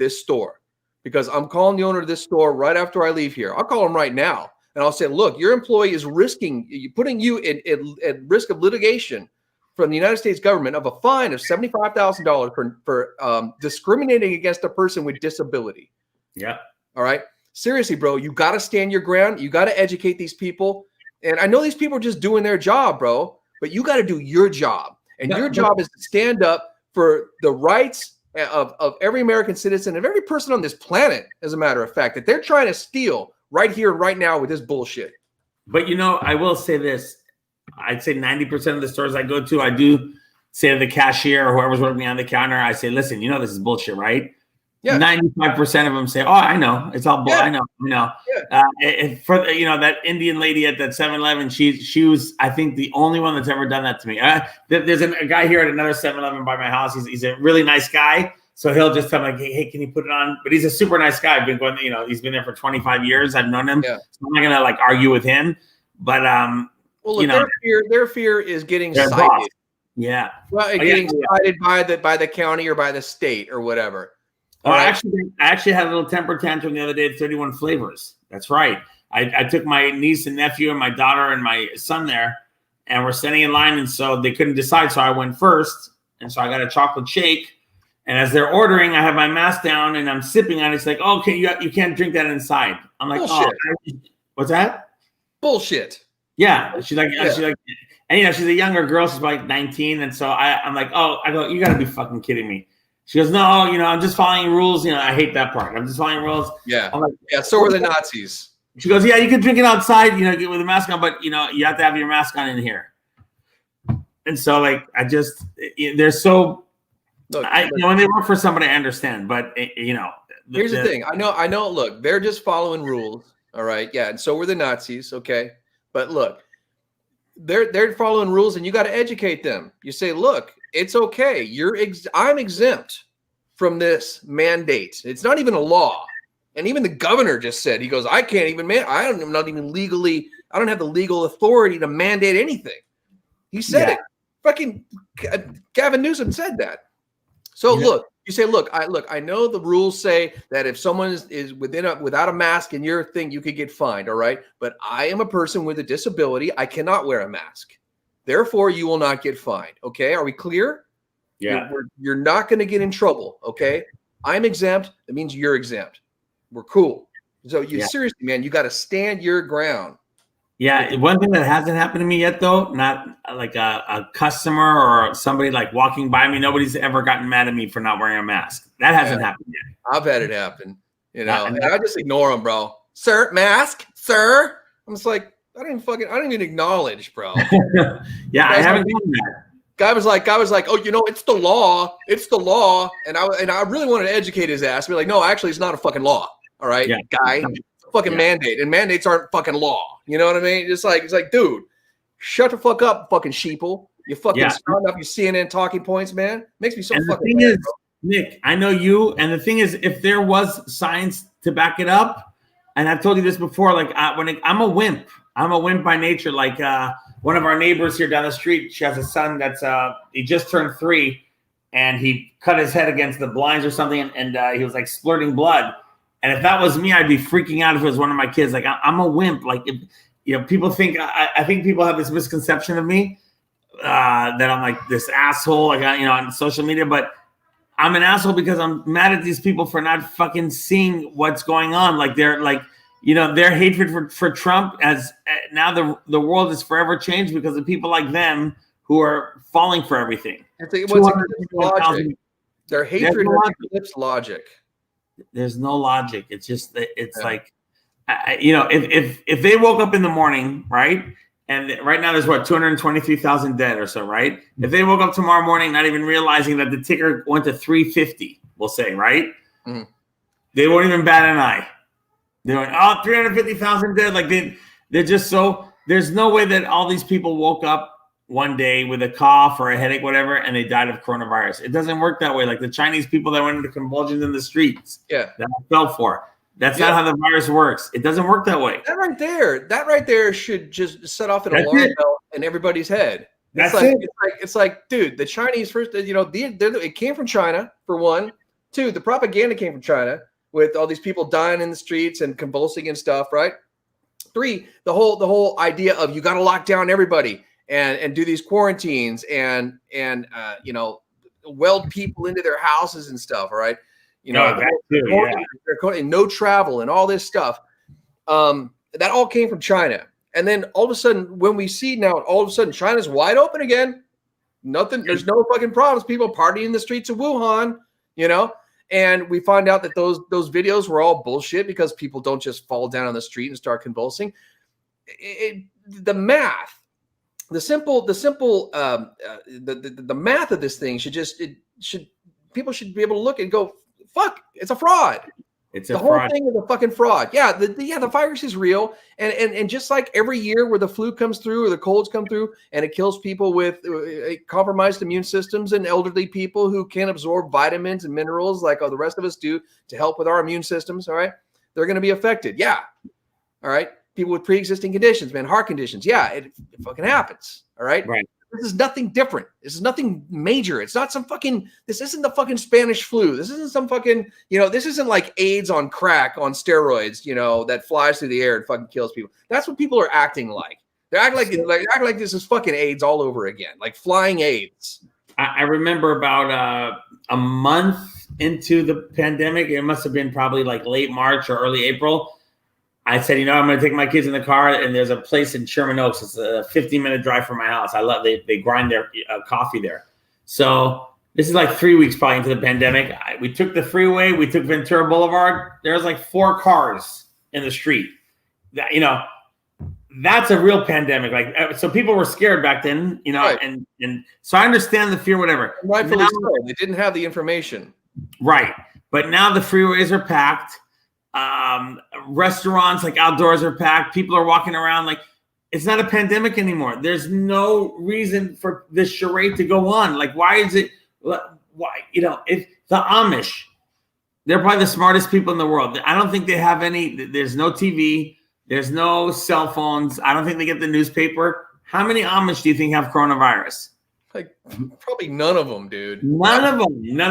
store? Because I'm calling the owner of this store right after I leave here. I'll call him right now, and I'll say, look, your employee is putting you at risk of litigation from the United States government of a fine of $75,000 for discriminating against a person with disability. Yeah. All right. Seriously, bro, you got to stand your ground. You got to educate these people. And I know these people are just doing their job, bro, but you got to do your job. And your job is to stand up for the rights of every American citizen, of every person on this planet, as a matter of fact, that they're trying to steal right here, right now with this bullshit. But, I will say this. I'd say 90% of the stores I go to, I do say to the cashier or whoever's working on the counter, I say, listen, this is bullshit, right? Yeah. 95% of them say, oh, I know. It's all bullshit. Yeah. I know. Yeah. For that Indian lady at that 7-Eleven, she was, I think, the only one that's ever done that to me. There's a guy here at another 7-Eleven by my house. He's a really nice guy. So he'll just tell me, like, hey, can you put it on? But he's a super nice guy. I've been going, he's been there for 25 years. I've known him. Yeah. So I'm not going to argue with him. But, well, look, their fear is getting cited. Yeah. Well, getting cited by the county or by the state or whatever. Oh, I actually had a little temper tantrum the other day at 31 Flavors. That's right. I took my niece and nephew and my daughter and my son there, and we're standing in line, and so they couldn't decide. So I went first, and so I got a chocolate shake. And as they're ordering, I have my mask down, and I'm sipping on it. It's like, oh, okay, you can't drink that inside. I'm like, bullshit. Oh, what's that? Bullshit. Yeah, she's like, and she's a younger girl. She's like 19, and so I'm like, oh, I go, you got to be fucking kidding me. She goes, no, I'm just following rules. I hate that part. I'm just following rules. Yeah, I'm like, yeah. So are the Nazis. She goes, yeah, you can drink it outside, get with a mask on, but you have to have your mask on in here. And so, they're so. Look, when they work for somebody, I understand, but here's the thing. I know. Look, they're just following rules. All right, yeah, and so were the Nazis. Okay. But look, they're following rules, and you got to educate them. You say, look, it's okay. I'm exempt from this mandate. It's not even a law. And even the governor just said, he goes, I can't even I don't have the legal authority to mandate anything. He said it. Fucking Gavin Newsom said that. So look, you say, look, I know the rules say that if someone is without a mask in your thing, you could get fined. All right. But I am a person with a disability. I cannot wear a mask. Therefore, you will not get fined. Okay. Are we clear? Yeah. You're not going to get in trouble. Okay. I'm exempt. That means you're exempt. We're cool. So seriously, man, you got to stand your ground. Yeah. One thing that hasn't happened to me yet, though, not like a customer or somebody walking by me. Nobody's ever gotten mad at me for not wearing a mask. That hasn't happened yet. I've had it happen, and I just ignore them, bro. Sir, mask, sir. I'm just like, I don't even acknowledge, bro. Yeah, I haven't done that. Guy was like, oh, it's the law. It's the law. And I really wanted to educate his ass. Be like, no, actually, it's not a fucking law. All right, guy. Fucking mandate, and mandates aren't fucking law. You know what I mean? It's like, dude, shut the fuck up, fucking sheeple. You fucking starting up your CNN talking points, man. Makes me so fucking mad, bro. Nick, I know you, and the thing is, if there was science to back it up, and I've told you this before, I'm a wimp. I'm a wimp by nature. One of our neighbors here down the street, she has a son that's he just turned 3, and he cut his head against the blinds or something, and he was splurting blood. And if that was me, I'd be freaking out if it was one of my kids. I'm a wimp. People think I think people have this misconception of me that I'm this asshole. On social media, but I'm an asshole because I'm mad at these people for not fucking seeing what's going on. Like they're like, their hatred for Trump as now the world is forever changed because of people like them who are falling for everything. It's logic. Their hatred eclipses logic. There's no logic. It's just like, if they woke up in the morning, right? And right now there's 223,000 dead or so, right? If they woke up tomorrow morning not even realizing that the ticker went to 350, we'll say, right? Mm-hmm. They won't even bat an eye. They're like, 350,000 dead. Like they're just so, there's no way that all these people woke up one day with a cough or a headache, whatever, and they died of coronavirus. It doesn't work that way. Like the Chinese people that went into convulsions in the streets. Yeah. That I fell for. That's not how the virus works. It doesn't work that way. That right there should just set off an alarm bell in everybody's head. It's like, dude, the Chinese first, it came from China for one. Two, the propaganda came from China with all these people dying in the streets and convulsing and stuff, right? Three, the whole idea of you got to lock down everybody and do these quarantines and weld people into their houses and stuff, right? No travel and all this stuff. That all came from China. And then all of a sudden, when we see now, all of a sudden, China's wide open again. Nothing, there's no fucking problems. People partying in the streets of Wuhan, and we find out that those videos were all bullshit because people don't just fall down on the street and start convulsing. The math, the math of this thing people should be able to look and go, fuck, it's a fraud. It's the whole thing is a fucking fraud. Yeah, the virus is real, and just like every year where the flu comes through or the colds come through, and it kills people with compromised immune systems and elderly people who can't absorb vitamins and minerals like the rest of us do to help with our immune systems. All right, they're going to be affected. Yeah, all right. People with pre-existing conditions, man, heart conditions. Yeah, it fucking happens. All right. Right. This is nothing different. This is nothing major. It's not this isn't the fucking Spanish flu. This isn't some fucking, this isn't like AIDS on crack on steroids, that flies through the air and fucking kills people. That's what people are acting like. They're acting like this is fucking AIDS all over again, like flying AIDS. I remember about a month into the pandemic, it must have been probably like late March or early April. I said, I'm going to take my kids in the car, and there's a place in Sherman Oaks. It's a 15-minute drive from my house. I love they grind their coffee there. So this is like 3 weeks probably into the pandemic. We took the freeway. We took Ventura Boulevard. There was like 4 cars in the street. That's a real pandemic. Like, so people were scared back then, right. and so I understand the fear, whatever. Rightfully so. They didn't have the information. Right. But now the freeways are packed. Restaurants like outdoors are packed. People are walking around like it's not a pandemic anymore. There's no reason for this charade to go on. Like, why is it? Why if the Amish, they're probably the smartest people in the world. I don't think they have any. There's no TV. There's no cell phones. I don't think they get the newspaper. How many Amish do you think have coronavirus? Like probably none of them, dude. None of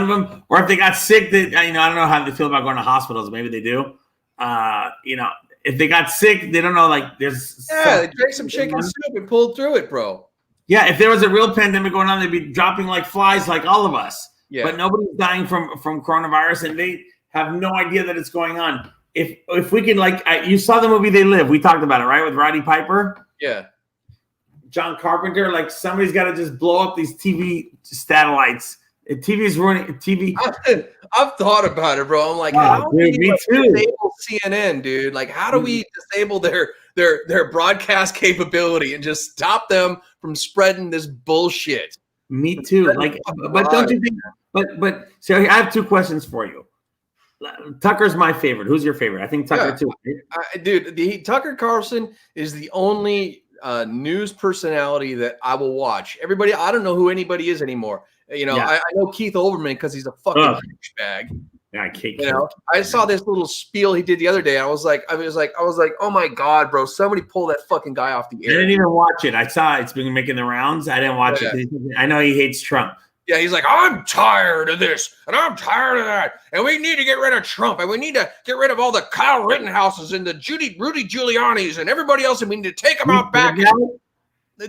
them. Or if they got sick, I don't know how they feel about going to hospitals. Maybe they do. If they got sick, they don't know. Like there's they drank some chicken soup and pulled through it, bro. Yeah, if there was a real pandemic going on, they'd be dropping like flies, like all of us. Yeah. But nobody's dying from coronavirus, and they have no idea that it's going on. If we can, you saw the movie They Live. We talked about it, right, with Roddy Piper. Yeah. John Carpenter, like somebody's got to just blow up these TV satellites. TV is ruining TV. I've thought about it, bro. I'm like, how do we disable CNN, dude? Like, how do we disable their broadcast capability and just stop them from spreading this bullshit? Me too. Like, but don't you think? But so I have 2 questions for you. Tucker's my favorite. Who's your favorite? I think Tucker too. Dude, Tucker Carlson is the only news personality that I will watch. Everybody, I don't know who anybody is anymore. I know Keith Olbermann because he's a fucking douchebag. Yeah, I can't. I saw this little spiel he did the other day. I was like, oh my god, bro! Somebody pull that fucking guy off the air. I didn't even watch it. I saw it's been making the rounds. I didn't watch it. I know he hates Trump. Yeah, he's like, I'm tired of this, and I'm tired of that, and we need to get rid of Trump, and we need to get rid of all the Kyle Rittenhouses and the Rudy Giuliani's and everybody else, and we need to take them out back.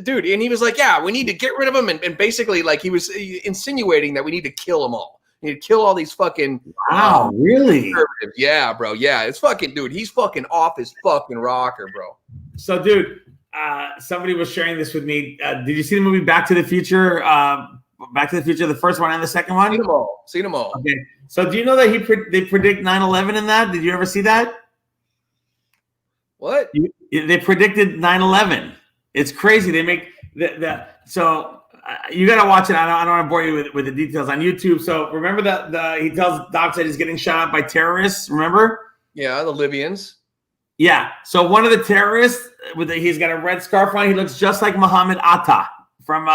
Dude, and he was like, yeah, we need to get rid of them, and basically, like, he was insinuating that we need to kill them all. He'd kill all these fucking Wow, really? conservatives. Yeah, bro. Yeah, it's fucking dude. He's fucking off his fucking rocker, bro. So, dude, somebody was sharing this with me. Did you see the movie Back to the Future? Back to the Future, the first one and the second one? Seen them all. Seen them all. Okay. So, do you know that they predict 9/11 in that? Did you ever see that? What? They predicted 9/11. It's crazy. They make so you got to watch it. I don't want to bore you with the details on YouTube. So remember that he tells Doc that he's getting shot at by terrorists. Remember? Yeah, the Libyans. Yeah. So one of the terrorists he's got a red scarf on. He looks just like Muhammad Atta from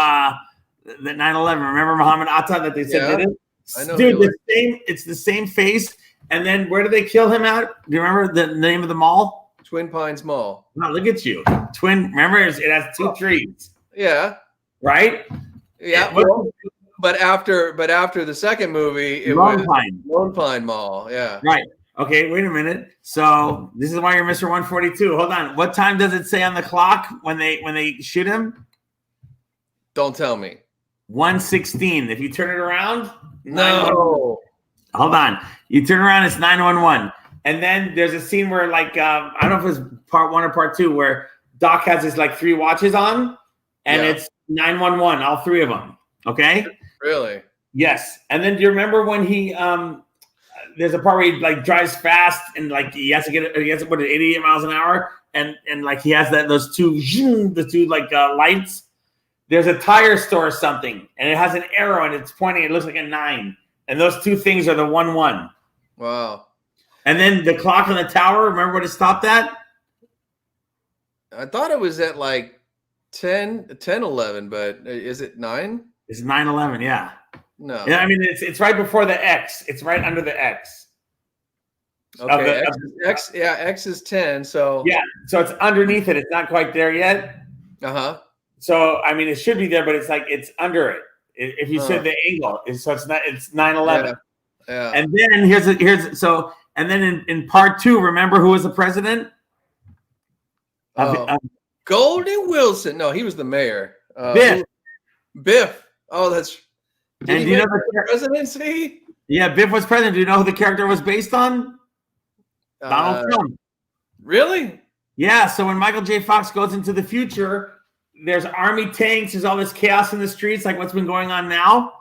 the 9/11. Remember Muhammad Atta that they said did it? I know. Dude, it's the same face. And then where did they kill him at? Do you remember the name of the mall? Twin Pines Mall. Oh, look at you. Remember, it has two trees. Yeah. Right? Yeah. But after the second movie, it was Lone Pine Mall. Yeah. Right. Okay, wait a minute. So this is why you're Mr. 142. Hold on. What time does it say on the clock when they shoot him? Don't tell me. 1:16. If you turn it around, no. Hold on. You turn around, it's 911. And then there's a scene where, like, I don't know if it was part 1 or part 2, where Doc has his like 3 watches on, and it's 911, all 3 of them. Okay. Really? Yes. And then do you remember when he there's a part where he like drives fast and like he has to put it 88 miles an hour, and like he has those two like lights. There's a tire store or something, and it has an arrow and it's pointing. It looks like a 9, and those 2 things are the 1-1. Wow. And then the clock on the tower, remember what it stopped at? I thought it was at like 10:11, but is it 9? It's 9:11, yeah. No. Yeah, I mean it's right before the X. It's right under the X. Okay. X is 10, so yeah, so it's underneath it. It's not quite there yet. Uh-huh. So I mean it should be there, but it's like it's under it. If you said the angle, so it's 9/11. Yeah. And then and then in part 2, remember who was the president? Goldie Wilson. No, he was the mayor. Biff. Oh, that's. Did he win the presidency? Yeah, Biff was president. Do you know who the character was based on? Donald Trump. Really? Yeah. So when Michael J. Fox goes into the future, there's army tanks. There's all this chaos in the streets, like what's been going on now.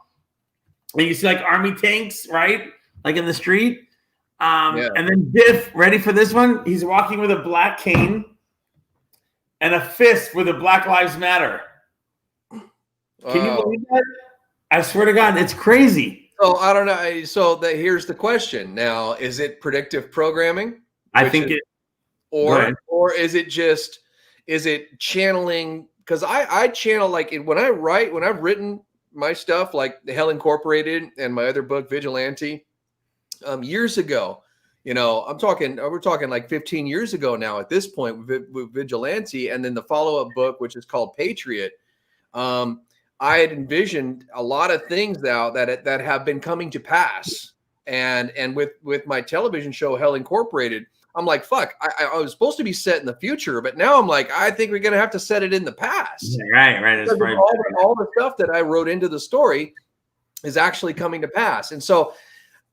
And you see like army tanks, right? Like in the street. And then Biff, ready for this one? He's walking with a black cane and a fist with a Black Lives Matter. Can you believe that? I swear to God, it's crazy. So I don't know. So here's the question. Now, is it predictive programming? I think it. Or is it channeling? Because I channel like when I've written my stuff like the Hell Incorporated and my other book Vigilante years ago. we're talking like 15 years ago now at this point with Vigilante, and then the follow-up book, which is called Patriot. I had envisioned a lot of things now that have been coming to pass. And with my television show, Hell Incorporated, I'm like, fuck, I was supposed to be set in the future, but now I'm like, I think we're going to have to set it in the past. Yeah, right. That's right. All the stuff that I wrote into the story is actually coming to pass. And so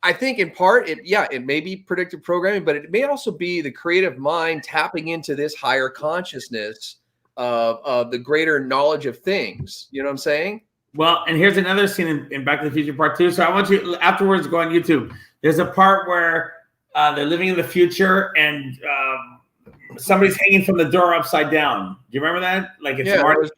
I think in part, it may be predictive programming, but it may also be the creative mind tapping into this higher consciousness of the greater knowledge of things. You know what I'm saying? Well, and here's another scene in Back to the Future Part 2. So I want you afterwards to go on YouTube. There's a part where they're living in the future and somebody's hanging from the door upside down. Do you remember that? Like it was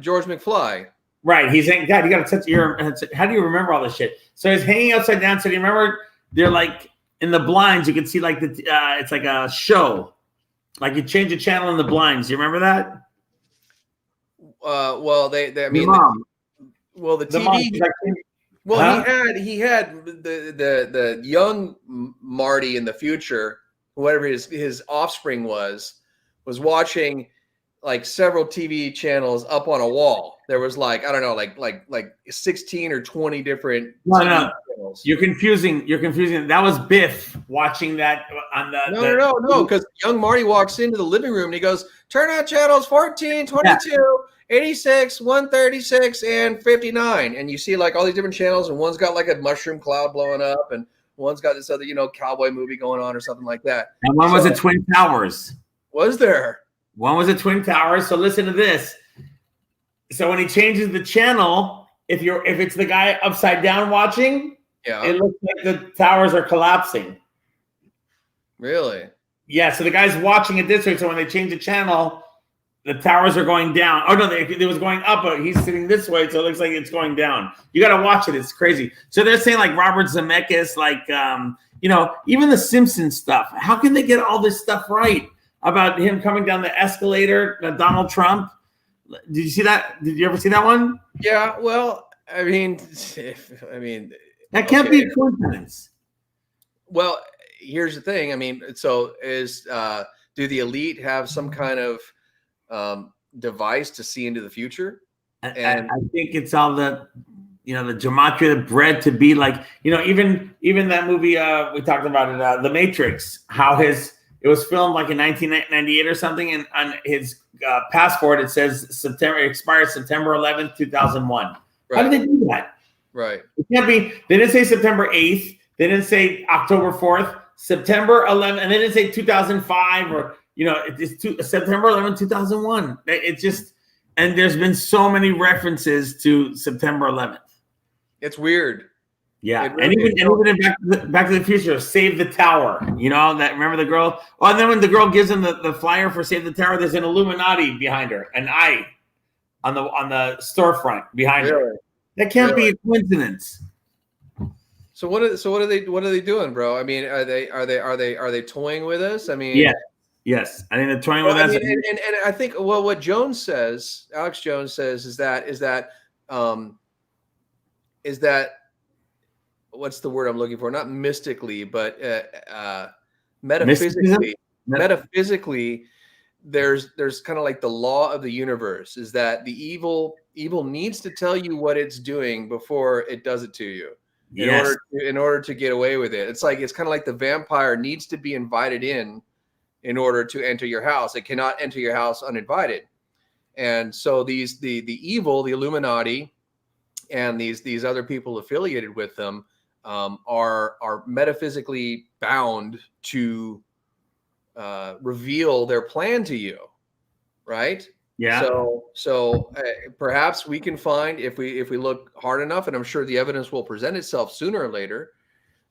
George McFly. Right. He's hanging. God, you got to touch your. How do you remember all this shit? So he's hanging upside down. So do you remember? They're like in the blinds. You can see like it's like a show. Like you change the channel in the blinds. Do you remember that? Well, the TV. Well, he had the young Marty in the future, whatever his offspring was watching like several TV channels up on a wall. There was like, I don't know, like 16 or 20 different TV channels. You're confusing. That was Biff watching that on No, because young Marty walks into the living room and he goes, turn on channels 14, 22, 86, 136, and 59. And you see like all these different channels, and one's got like a mushroom cloud blowing up, and one's got this other, cowboy movie going on or something like that. And one was at Twin Towers. Was there? One was at Twin Towers. So listen to this. So when he changes the channel, if it's the guy upside down watching, it looks like the towers are collapsing. Really? Yeah. So the guy's watching it this way. So when they change the channel, the towers are going down. Oh no, it was going up, but he's sitting this way, so it looks like it's going down. You got to watch it; it's crazy. So they're saying like Robert Zemeckis, like even the Simpsons stuff. How can they get all this stuff right about him coming down the escalator? Donald Trump. Did you see that? Did you ever see that one? Yeah. Well, I mean, that can't be a coincidence. Well, here's the thing. I mean, so do the elite have some kind of device to see into the future? And I think it's all the gematria bred to be like, even that movie we talked about it, The Matrix, how it was filmed like in 1998 or something, and on his passport it says it expires September 11th, 2001. Right. How did they do that? Right. It can't be. They didn't say September 8th. They didn't say October 4th. September 11th, and they didn't say 2005 or. It's September 11, 2001. It just, and there's been so many references to September 11th. It's weird. Yeah, really and even in Back to the Future, Save the Tower. Remember the girl? Oh, and then when the girl gives him the flyer for Save the Tower, there's an Illuminati behind her, an eye on the storefront behind her. That can't be a coincidence. So what are they doing, bro? I mean, are they toying with us? I mean, yeah. Yes, I think they're toying with us. And I think what Alex Jones says is that what's the word I'm looking for? Not mystically, but metaphysically. Metaphysically, there's kind of like the law of the universe is that the evil needs to tell you what it's doing before it does it to you. In order to get away with it. It's kind of like the vampire needs to be invited in order to enter your house. It cannot enter your house uninvited. And so the evil, the Illuminati, and these other people affiliated with them are metaphysically bound to reveal their plan to you, right? Yeah. So perhaps we can find, if we look hard enough, and I'm sure the evidence will present itself sooner or later,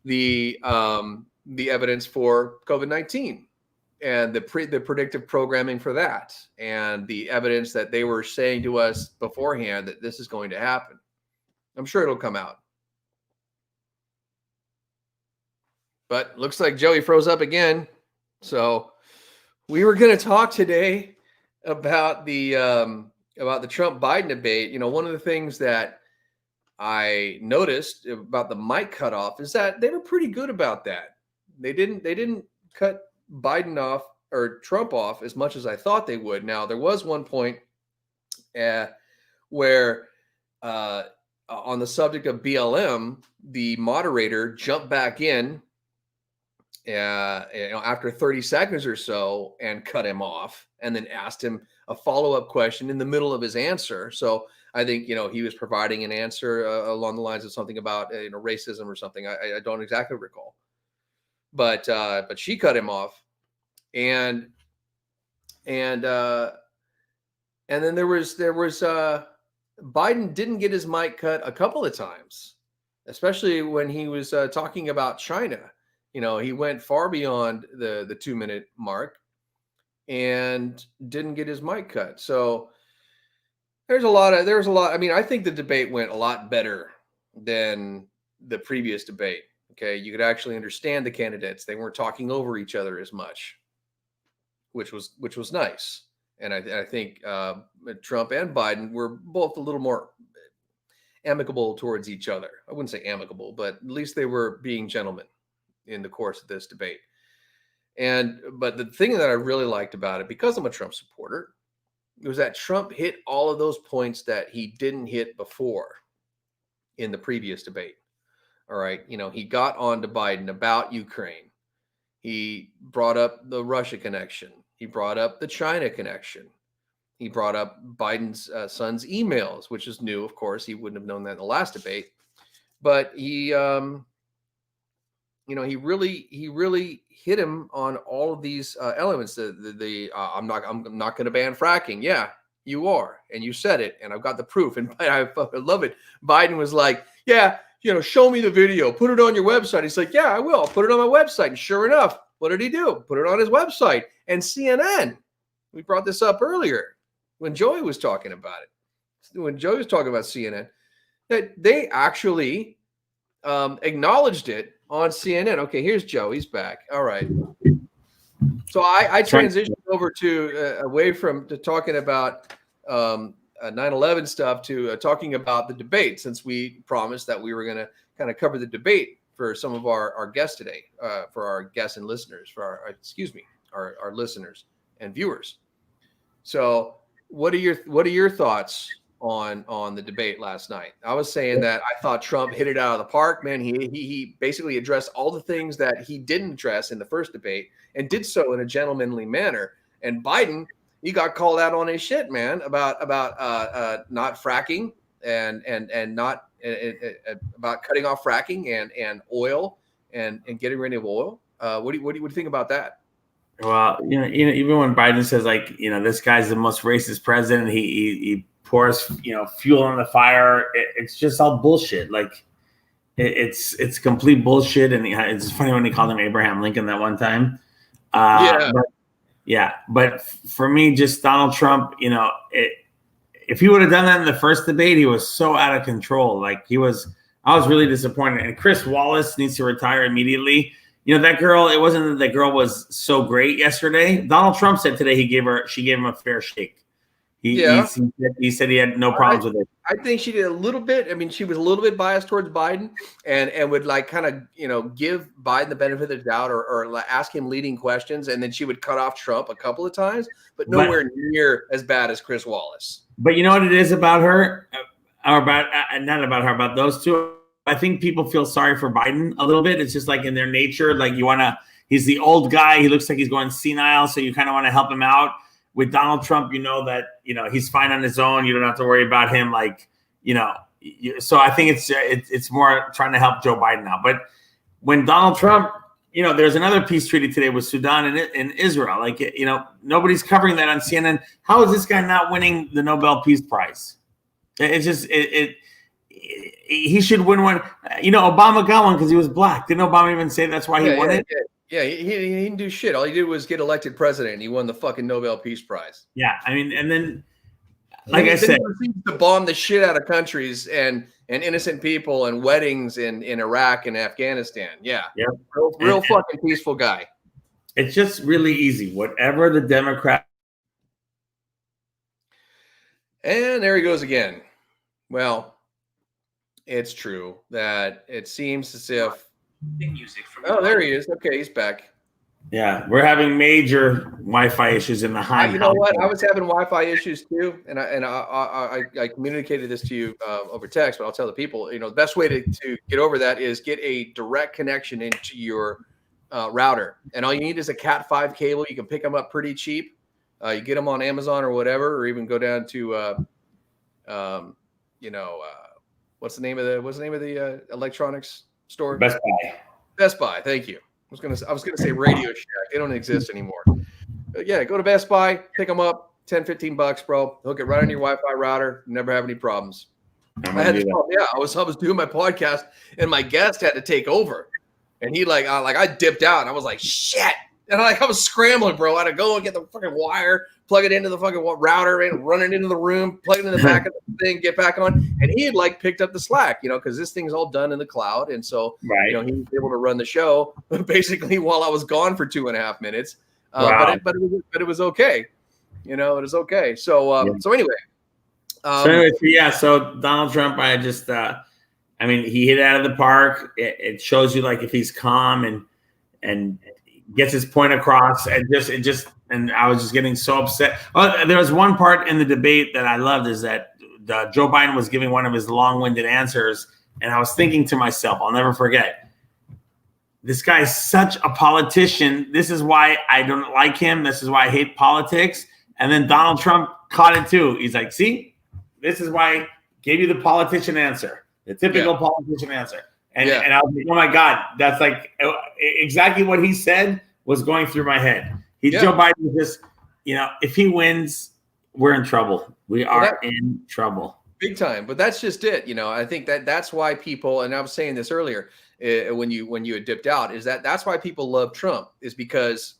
the evidence for COVID-19. And the predictive programming for that, and the evidence that they were saying to us beforehand that this is going to happen. I'm sure it'll come out. But looks like Joey froze up again. So we were going to talk today about the Trump-Biden debate. One of the things that I noticed about the mic cutoff is that they were pretty good about that. They didn't cut Biden off or Trump off as much as I thought they would. Now, there was one point where on the subject of BLM, the moderator jumped back in after 30 seconds or so and cut him off, and then asked him a follow-up question in the middle of his answer. So I think, he was providing an answer along the lines of something about racism or something. I don't exactly recall. But she cut him off, and then there was Biden didn't get his mic cut a couple of times, especially when he was talking about China. He went far beyond the 2-minute mark and didn't get his mic cut. So there's a lot. I mean, I think the debate went a lot better than the previous debate. Okay, you could actually understand the candidates. They weren't talking over each other as much, which was nice. And I think Trump and Biden were both a little more amicable towards each other. I wouldn't say amicable, but at least they were being gentlemen in the course of this debate. But the thing that I really liked about it, because I'm a Trump supporter, was that Trump hit all of those points that he didn't hit before in the previous debate. All right. He got on to Biden about Ukraine. He brought up the Russia connection. He brought up the China connection. He brought up Biden's son's emails, which is new, of course. He wouldn't have known that in the last debate. But he, he really hit him on all of these elements. I'm not going to ban fracking. Yeah, you are, and you said it, and I've got the proof, and I love it. Biden was like, yeah, show me the video, put it on your website. He's like, yeah, I will. I'll put it on my website. And sure enough, what did he do? Put it on his website. And CNN, we brought this up earlier when Joey was talking about it. When Joey was talking about CNN, that they actually acknowledged it on CNN. Okay, here's Joe. He's back. All right. So I transitioned over to away from talking about 9/11 stuff to talking about the debate, since we promised that we were going to kind of cover the debate for some of our guests today, for our guests and listeners, for our listeners and viewers. So what are your thoughts on the debate last night? I was saying that I thought Trump hit it out of the park, man. He basically addressed all the things that he didn't address in the first debate, and did so in a gentlemanly manner. And Biden, he got called out on his shit, man, about not fracking and not about cutting off fracking and oil and getting rid of oil. What do you think about that? Well, even when Biden says, like, this guy's the most racist president, he pours fuel on the fire. It's just all bullshit. Like, it's complete bullshit. And it's funny when he called him Abraham Lincoln that one time. But for me, just Donald Trump, if he would have done that in the first debate, he was so out of control. Like, I was really disappointed. And Chris Wallace needs to retire immediately. That girl, it wasn't that the girl was so great yesterday. Donald Trump said today she gave him a fair shake. He said he had no problems with it. I think she did a little bit. I mean, she was a little bit biased towards Biden and would like kind of, give Biden the benefit of the doubt or ask him leading questions. And then she would cut off Trump a couple of times, but nowhere near as bad as Chris Wallace. But you know what it is about her, or about those two? I think people feel sorry for Biden a little bit. It's just like in their nature, like he's the old guy. He looks like he's going senile. So you kind of want to help him out. With Donald Trump, he's fine on his own. You don't have to worry about him. So I think it's more trying to help Joe Biden out. But when Donald Trump, there's another peace treaty today with Sudan and Israel. Like, nobody's covering that on CNN. How is this guy not winning the Nobel Peace Prize? It's just he should win one. Obama got one because he was black. Didn't Obama even say that's why he won it? Yeah, he didn't do shit. All he did was get elected president, and he won the fucking Nobel Peace Prize. Yeah, I mean, and then, like I said, he refused to bomb the shit out of countries and innocent people and weddings in Iraq and Afghanistan. Yeah, real fucking peaceful guy. It's just really easy. Whatever the Democrat. And there he goes again. Well, it's true that it seems as if. There he is. Okay, he's back. Yeah, we're having major Wi-Fi issues in the high. You know what? I was having Wi-Fi issues too, and I communicated this to you over text, but I'll tell the people. The best way to get over that is get a direct connection into your router, and all you need is a Cat 5 cable. You can pick them up pretty cheap. You get them on Amazon or whatever, or even go down to what's the name of the electronics store? Best Buy. Thank you. I was gonna say Radio Shack. They don't exist anymore. But yeah, go to Best Buy, pick them up, $10-15, bro. Hook it right on your Wi-Fi router. Never have any problems. I had this problem. Yeah, I was doing my podcast, and my guest had to take over, and he I dipped out, and I was like, shit. And I was scrambling, bro. I had to go and get the fucking wire, plug it into the fucking router, and run it into the room, plug it in the back of the thing, get back on. And he had picked up the slack, because this thing's all done in the cloud. And so, he was able to run the show basically while I was gone for 2.5 minutes. Wow. But it was okay. It was okay. So anyway. So Donald Trump, he hit it out of the park. It shows you if he's calm and gets his point across, and I was just getting so upset. There was one part in the debate that I loved, is that Joe Biden was giving one of his long-winded answers, and I was thinking to myself, I'll never forget, this guy is such a politician. This is why I don't like him. This is why I hate politics. And then Donald Trump caught it too. He's like, see, this is why I gave you the politician answer, the typical politician answer. And I was like, oh my God, that's like exactly what he said was going through my head. Joe Biden was just, if he wins, we're in trouble. We are in trouble. Big time. But that's just it. I think that's why people, and I was saying this earlier, when you had dipped out, is that's why people love Trump, is because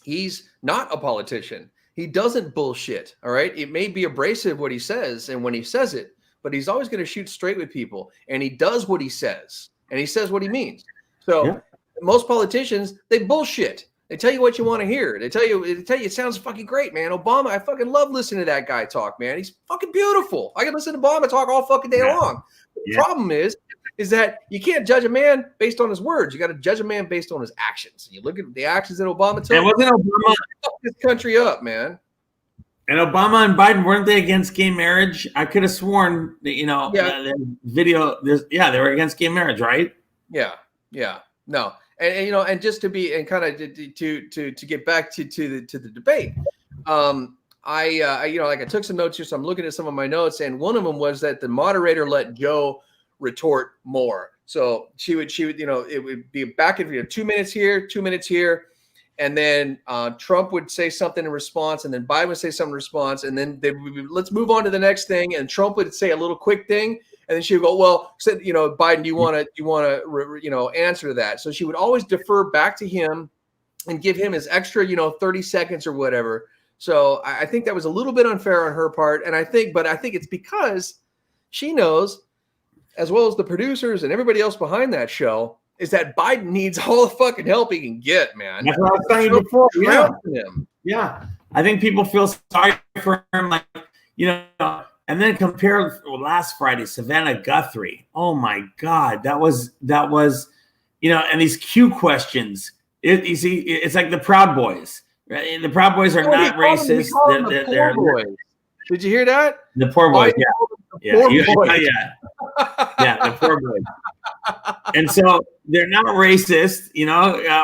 he's not a politician. He doesn't bullshit. All right. It may be abrasive what he says and when he says it, but he's always going to shoot straight with people, and he does what he says, and he says what he means. So most politicians, they bullshit. They tell you what you want to hear. They tell you it sounds fucking great, man. Obama, I fucking love listening to that guy talk, man. He's fucking beautiful. I can listen to Obama talk all fucking day long. The problem is that you can't judge a man based on his words. You got to judge a man based on his actions. You look at the actions that Obama took. And wasn't Obama fuck this country up, man? And Obama and Biden, weren't they against gay marriage? I could have sworn that, video. They were against gay marriage, right? Yeah. No. And and just to be and kind of to get back to the debate, I took some notes here, so I'm looking at some of my notes, and one of them was that the moderator let Joe retort more. So she would it would be back and 2 minutes here, 2 minutes here, and then Trump would say something in response, and then Biden would say something in response, and then let's move on to the next thing, and Trump would say a little quick thing. And then she would go, well, said, Biden, do you want to answer to that? So she would always defer back to him and give him his extra, 30 seconds or whatever. So I think that was a little bit unfair on her part. And I think it's because she knows, as well as the producers and everybody else behind that show, is that Biden needs all the fucking help he can get, man. That's what I was saying before. Yeah. I think people feel sorry for him, like, and then compare last Friday, Savannah Guthrie. Oh my God, that was, and these Q questions. You see, it's like the Proud Boys, right? The Proud Boys are not racist. They're boys. Did you hear that? The poor boys, the poor boys. And so they're not racist,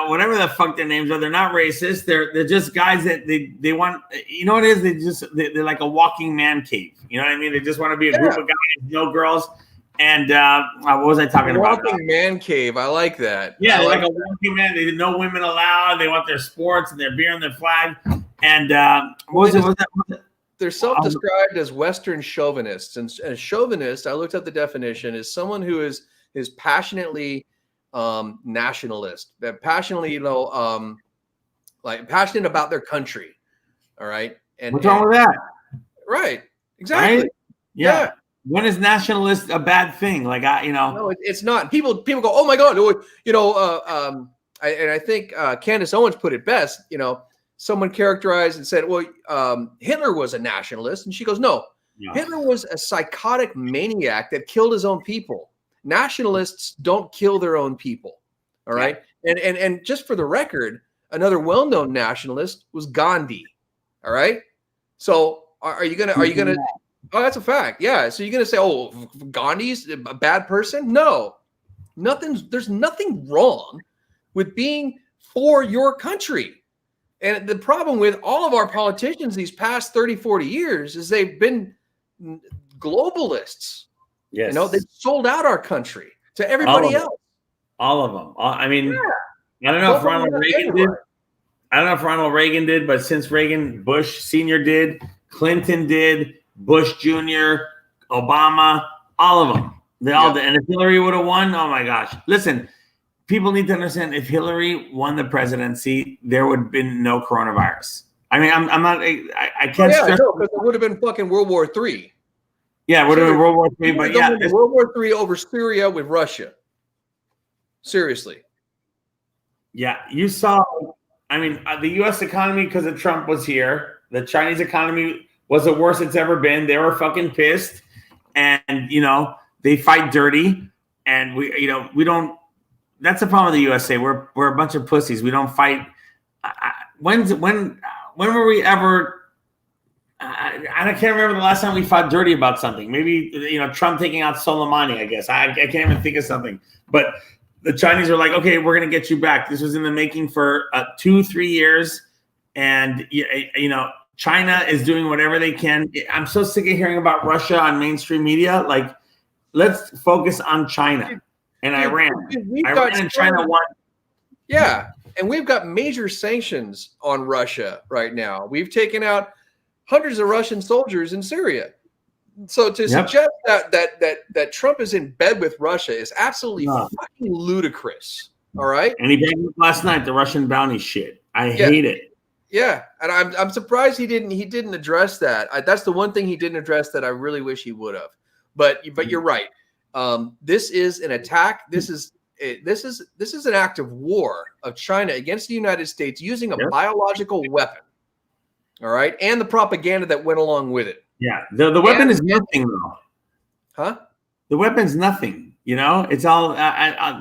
whatever the fuck their names are. They're not racist. They're just guys that they want. You know what it is? They're like a walking man cave. You know what I mean? They just want to be a group of guys, no girls. And what was I talking about? Walking man cave. I like that. Yeah, like a walking man. They no women allowed. They want their sports and their beer and their flag. And what was it? They're self-described as Western chauvinists. And a chauvinist, I looked up the definition, is someone who is passionately nationalist, passionately, like passionate about their country. All right. And what's wrong with that? Right. Exactly. Right? Yeah. When is nationalist a bad thing? Like no, it's not. People go, oh my God, I think Candace Owens put it best. Someone characterized and said, well, Hitler was a nationalist, and she goes, no. Hitler was a psychotic maniac that killed his own people. Nationalists don't kill their own people. All right. And just for the record, another well-known nationalist was Gandhi. All right. So are you gonna oh, that's a fact. Yeah. So you're gonna say, oh, Gandhi's a bad person? No. There's nothing wrong with being for your country. And the problem with all of our politicians these past 30, 40 years is they've been globalists. Yes. They've sold out our country to everybody else. All of them. I mean, I don't know if Ronald Reagan did. I don't know if Ronald Reagan did, but since Bush Sr. did, Clinton did, Bush Jr., Obama, all of them. They all did. And if Hillary would have won, oh my gosh. Listen, people need to understand, if Hillary won the presidency, there would have been no coronavirus. I mean, I'm not, I can't stress. Because it would have been fucking World War III. Yeah, it would have been World War III, but World War III over Syria with Russia. Seriously. Yeah, you saw, the U.S. economy, because of Trump, was here. The Chinese economy was the worst it's ever been. They were fucking pissed. And, they fight dirty. And we don't, that's the problem with the USA. We're a bunch of pussies. We don't fight. When were we ever, I can't remember the last time we fought dirty about something. Maybe, Trump taking out Soleimani, I guess. I can't even think of something. But the Chinese are like, okay, we're going to get you back. This was in the making for 2-3 years. And, you know, China is doing whatever they can. I'm so sick of hearing about Russia on mainstream media. Like, let's focus on China and Iran. Iran and China won. Yeah. And we've got major sanctions on Russia right now. We've taken out hundreds of Russian soldiers in Syria. So to suggest that Trump is in bed with Russia is absolutely fucking ludicrous. All right. And he banged up last night, the Russian bounty shit. I hate it. Yeah. And I'm surprised he didn't address that. That's the one thing he didn't address that I really wish he would have. But you're right. This is an attack. This is an act of war of China against the United States using a biological weapon. All right. And the propaganda that went along with it. Yeah. The weapon is nothing, though. Huh? The weapon's nothing. You know, it's all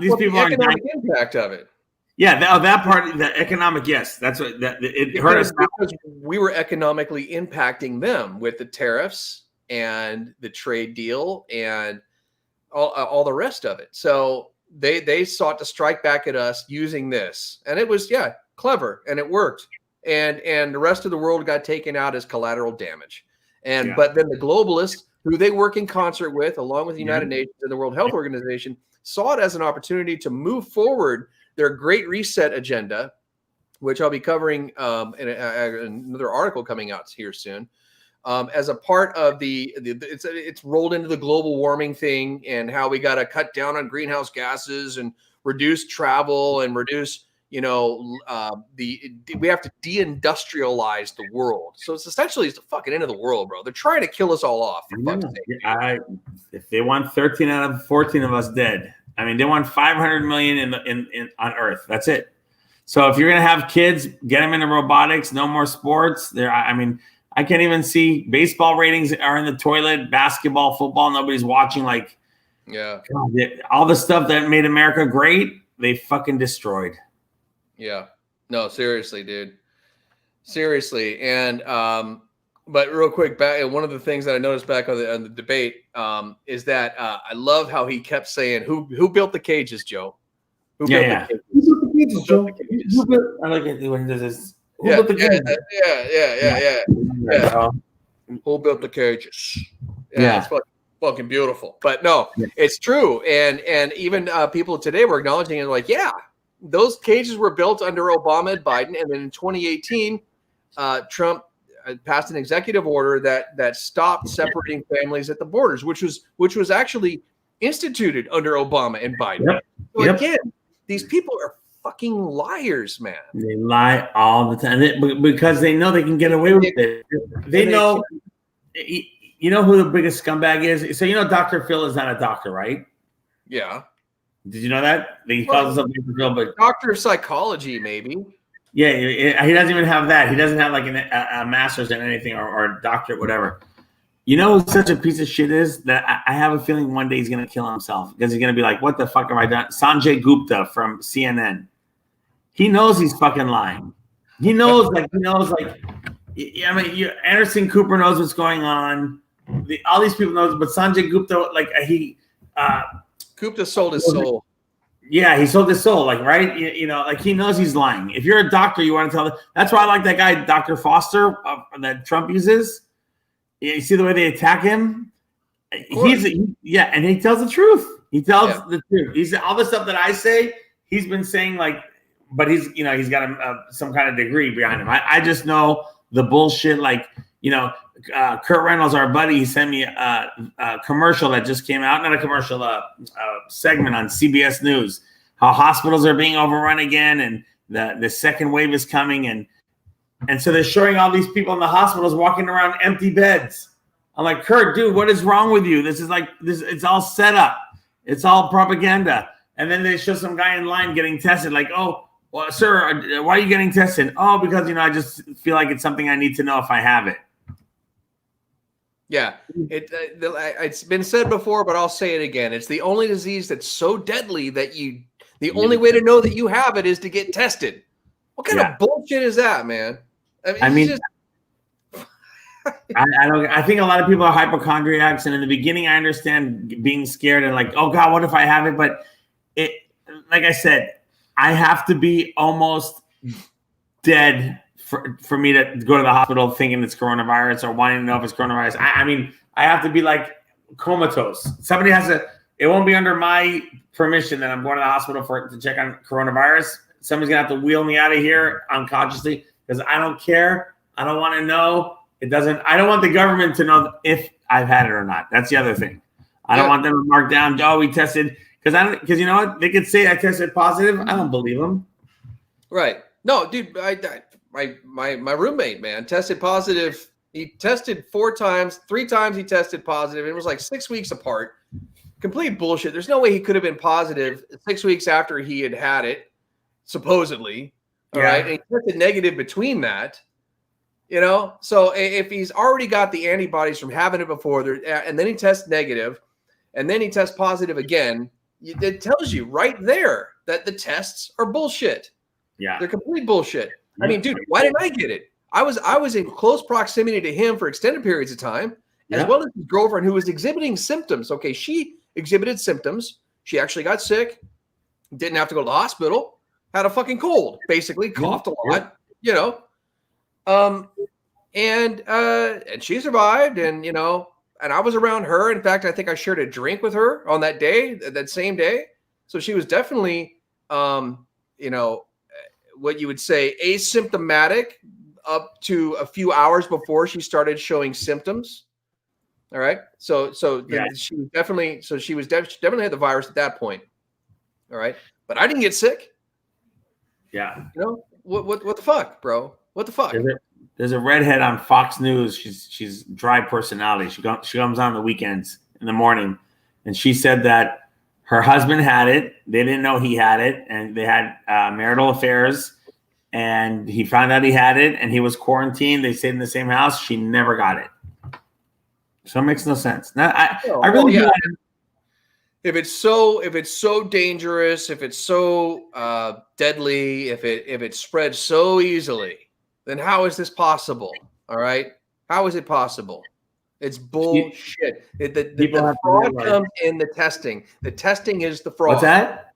these people the are economic impact of it. Yeah, that part, the economic, yes, that's what it hurt us because we were economically impacting them with the tariffs and the trade deal and all the rest of it. So they sought to strike back at us using this, and it was clever, and it worked, and the rest of the world got taken out as collateral damage. And but then the globalists, who they work in concert with, along with the United Nations and the World Health Organization, saw it as an opportunity to move forward their Great Reset agenda, which I'll be covering in another article coming out here soon, as a part of it's rolled into the global warming thing and how we got to cut down on greenhouse gases and reduce travel and reduce, we have to deindustrialize the world. So it's the fucking end of the world, bro. They're trying to kill us all off. For fuck's sake. If they want 13 out of 14 of us dead, I mean, they want 500 million on Earth. That's it. So if you're gonna have kids, get them into robotics. No more sports. I can't even see baseball ratings are in the toilet. Basketball, football, nobody's watching. Like, God, all the stuff that made America great, they fucking destroyed. Yeah. No, seriously, dude. Seriously. And but real quick, one of the things that I noticed back on the debate is that I love how he kept saying, "Who built the cages, Joe? Who built the cages? Who built the cages, Joe? I like it when he does this. Who built the cages? Yeah. Who built the cages? Yeah. It's fucking beautiful. But no, it's true. And even people today were acknowledging it, like, those cages were built under Obama and Biden, and then in 2018, Trump passed an executive order that stopped separating families at the borders, which was actually instituted under Obama and Biden. So again, these people are fucking liars, man. They lie all the time because they know they can get away with it. They know. You know who the biggest scumbag is? So Dr. Phil is not a doctor, right? Yeah. Did you know that? He calls himself Dr. Phil, but doctor of psychology, maybe. Yeah, he doesn't even have that. He doesn't have like a master's in anything or a doctorate, whatever. You know who such a piece of shit is? That I have a feeling one day he's going to kill himself because he's going to be like, what the fuck have I done? Sanjay Gupta from CNN. He knows he's fucking lying. He knows, Anderson Cooper knows what's going on. All these people know, but Sanjay Gupta, Gupta sold his soul. Yeah, he sold his soul, right? He knows he's lying. If you're a doctor, you want to tell them. That's why I like that guy, Dr. Foster, that Trump uses. You see the way they attack him? And he tells the truth. He tells the truth. He's all the stuff that I say, he's been saying, but he's got some kind of degree behind him. I just know the bullshit, Kurt Reynolds, our buddy, he sent me a commercial that just came out. Not a commercial, a segment on CBS News. How hospitals are being overrun again, and the second wave is coming, and so they're showing all these people in the hospitals walking around empty beds. I'm like, Kurt, dude, what is wrong with you? This is this. It's all set up. It's all propaganda. And then they show some guy in line getting tested. Like, oh, well, sir, why are you getting tested? Oh, because I just feel like it's something I need to know if I have it. Yeah, it's been said before, but I'll say it again. It's the only disease that's so deadly that the only way to know that you have it is to get tested. What kind of bullshit is that, man? I think a lot of people are hypochondriacs, and in the beginning, I understand being scared and like, oh God, what if I have it? But like I said, I have to be almost dead for me to go to the hospital thinking it's coronavirus or wanting to know if it's coronavirus. I mean, I have to be like comatose. Somebody has to. It won't be under my permission that I'm going to the hospital to check on coronavirus. Somebody's gonna have to wheel me out of here unconsciously because I don't care. I don't want to know. I don't want the government to know if I've had it or not. That's the other thing. I don't want them to mark down, oh, we tested, because you know what? They could say I tested positive. I don't believe them. Right. No, dude, my roommate, man, tested positive. He tested 4 times, 3 times he tested positive. It was like 6 weeks apart. Complete bullshit. There's no way he could have been positive 6 weeks after he had it, supposedly. All right. And he tested negative between that. You know, so if he's already got the antibodies from having it before, and then he tests negative, and then he tests positive again, it tells you right there that the tests are bullshit. Yeah, they're complete bullshit. I mean, dude, why didn't I get it? I was in close proximity to him for extended periods of time, as well as his girlfriend who was exhibiting symptoms. Okay, she exhibited symptoms. She actually got sick, didn't have to go to the hospital, had a fucking cold, basically coughed a lot, you know. And she survived, and you know, and I was around her. In fact, I think I shared a drink with her on that day, that same day. So she was definitely, you know, what you would say asymptomatic up to a few hours before she started showing symptoms. All right. So she was definitely, she definitely had the virus at that point. All right. But I didn't get sick. Yeah. You know, what the fuck, bro? What the fuck? There's a redhead on Fox News. She's dry personality. She comes on the weekends in the morning, and she said that her husband had it. They didn't know he had it, and they had marital affairs. And he found out he had it, and he was quarantined. They stayed in the same house. She never got it. So it makes no sense. Now, I really do. If it's so dangerous, if it's so deadly, if it spreads so easily, then how is this possible? All right, how is it possible? It's bullshit. The fraud comes in the testing. The testing is the fraud. What's that?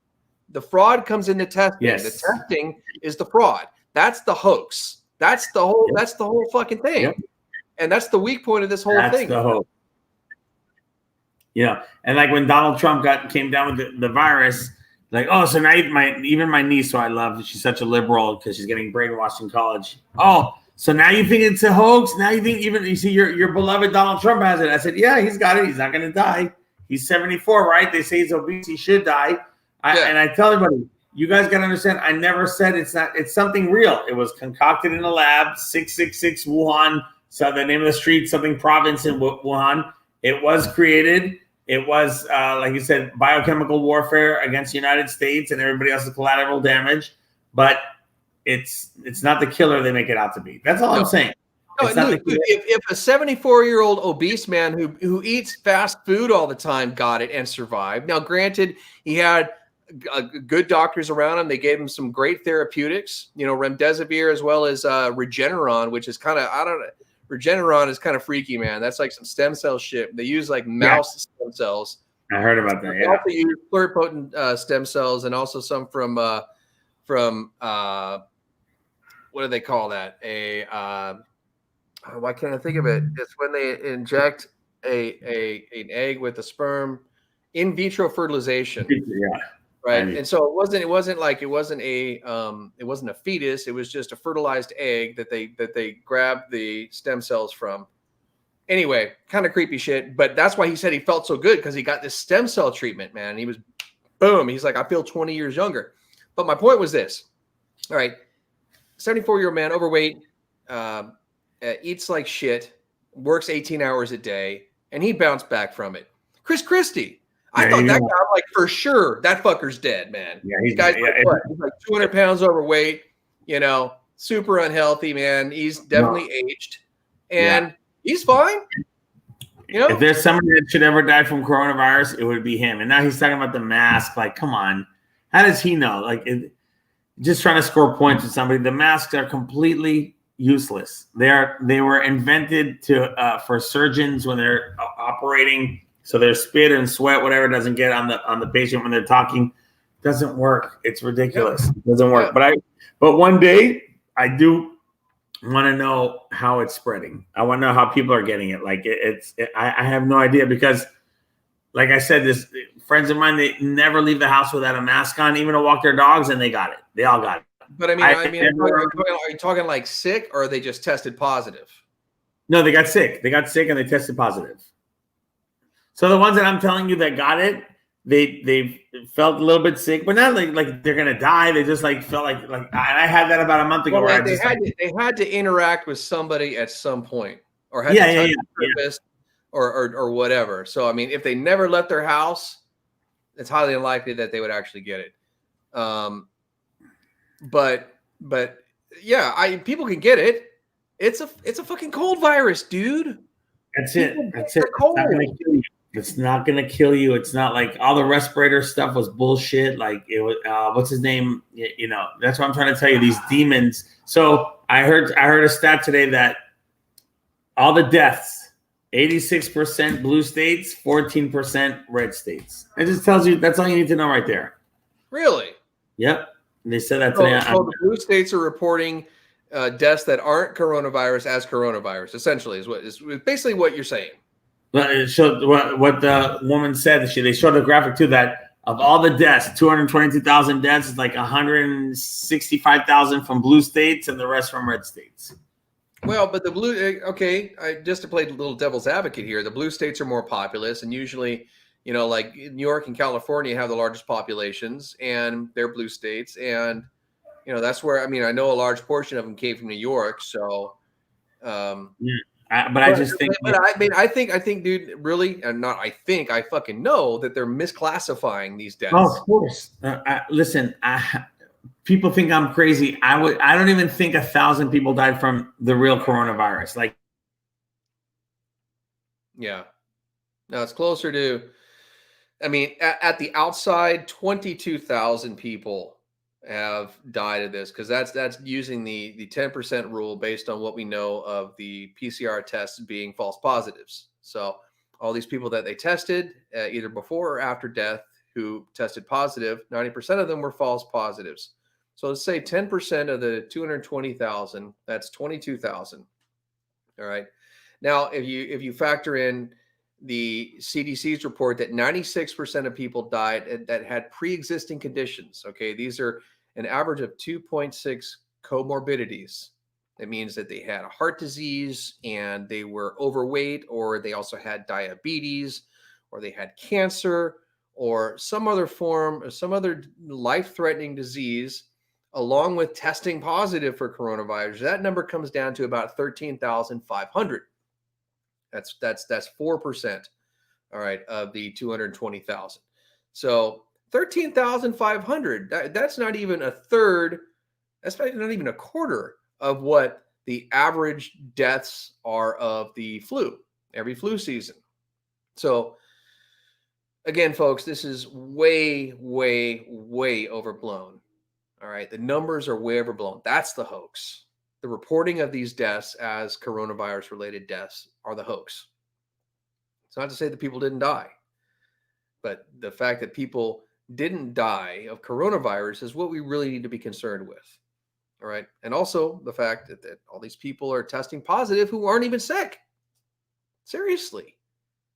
The fraud comes in the testing. Yes. The testing is the fraud. That's the hoax. That's the whole. Yep. That's the whole fucking thing. Yep. And that's the weak point of this whole thing. That's the hoax. Yeah, and like when Donald Trump came down with the virus, like, oh, so now even my niece, who I love, she's such a liberal because she's getting brainwashed in college. Oh, so now you think it's a hoax? Now you think you see your beloved Donald Trump has it? I said, yeah, he's got it. He's not going to die. He's 74, right? They say he's obese. He should die. And I tell everybody, you guys got to understand. I never said it's not. It's something real. It was concocted in a lab, 666 Wuhan. So the name of the street, something province in Wuhan. It was created. It was, like you said, biochemical warfare against the United States and everybody else's collateral damage. But it's not the killer they make it out to be. That's all I'm saying. No, if a 74-year-old obese man who eats fast food all the time got it and survived. Now, granted, he had good doctors around him. They gave him some great therapeutics, you know, remdesivir as well as Regeneron, which is kind of, I don't know. Regeneron is kind of freaky, man. That's like some stem cell shit. They use like mouse stem cells. I heard about that. They also use pluripotent stem cells and also some from what do they call that? Why can't I think of it? It's when they inject an egg with a sperm, in vitro fertilization. Yeah. Right. And so it wasn't a fetus. It was just a fertilized egg that they grabbed the stem cells from. Anyway, kind of creepy shit. But that's why he said he felt so good, because he got this stem cell treatment, man. He was boom. He's like, I feel 20 years younger. But my point was this. All right. 74-year-old man, overweight, eats like shit, works 18 hours a day, and he bounced back from it. Chris Christie. I thought that guy, like, for sure, that fucker's dead, man. Yeah, he's like 200 pounds overweight, you know, super unhealthy, man. He's definitely aged, and he's fine. You know, if there's somebody that should ever die from coronavirus, it would be him. And now he's talking about the mask. Like, come on, how does he know? Like, just trying to score points with somebody. The masks are completely useless. They were invented for surgeons when they're operating. So their spit and sweat, whatever, doesn't get on the patient when they're talking. Doesn't work. It's ridiculous. It doesn't work. Yeah. But one day I do want to know how it's spreading. I want to know how people are getting it. Like I have no idea because, like I said, this friends of mine, they never leave the house without a mask on, even to walk their dogs, and they got it. They all got it. But I mean, are you talking like sick, or are they just tested positive? No, they got sick. They got sick and they tested positive. So the ones that I'm telling you that got it, they felt a little bit sick, but not like they're gonna die. They just like felt like I had that about a month ago. Well, where they had to interact with somebody at some point, or had Yeah, to touch yeah, the surface, or whatever. So I mean, if they never left their house, it's highly unlikely that they would actually get it. But yeah, people can get it. It's a fucking cold virus, dude. That's it. That's it. They're cold. It's not gonna kill you. It's not like all the respirator stuff was bullshit. Like it was what's his name? You know, that's what I'm trying to tell you. These demons. So I heard a stat today that all the deaths, 86% blue states, 14% red states. It just tells you that's all you need to know right there. Really? Yep. And they said that today. So the blue states are reporting deaths that aren't coronavirus as coronavirus. Essentially, is basically what you're saying. But it showed what the woman said. They showed a graphic too that of all the deaths, 222,000 deaths is like 165,000 from blue states and the rest from red states. Well, but the blue, okay, just to play a little devil's advocate here, the blue states are more populous, and usually, you know, like New York and California have the largest populations, and they're blue states, and you know that's where I know a large portion of them came from New York, so. I just think. But I think, dude, really, and not. I think I fucking know that they're misclassifying these deaths. Oh, of course. Listen, people think I'm crazy. I don't even think 1,000 people died from the real coronavirus. Like, yeah, no, it's closer to. I mean, at the outside, 22,000 people have died of this because that's using the 10% rule based on what we know of the PCR tests being false positives. So all these people that they tested either before or after death who tested positive, 90% of them were false positives. So let's say 10% of the 220,000, that's 22,000. All right. Now, if you factor in the CDC's report that 96% of people died that had pre-existing conditions. Okay, these are an average of 2.6 comorbidities. That means that they had a heart disease and they were overweight, or they also had diabetes, or they had cancer, or some other form, or some other life-threatening disease, along with testing positive for coronavirus. That number comes down to about 13,500. That's 4%, all right, of the 220,000. So 13,500. That's not even a third. That's not even a quarter of what the average deaths are of the flu, every flu season. So again, folks, this is way, way, way overblown. All right, the numbers are way overblown. That's the hoax. The reporting of these deaths as coronavirus-related deaths are the hoax. It's not to say that people didn't die, but the fact that people didn't die of coronavirus is what we really need to be concerned with. All right. And also the fact that all these people are testing positive who aren't even sick. Seriously.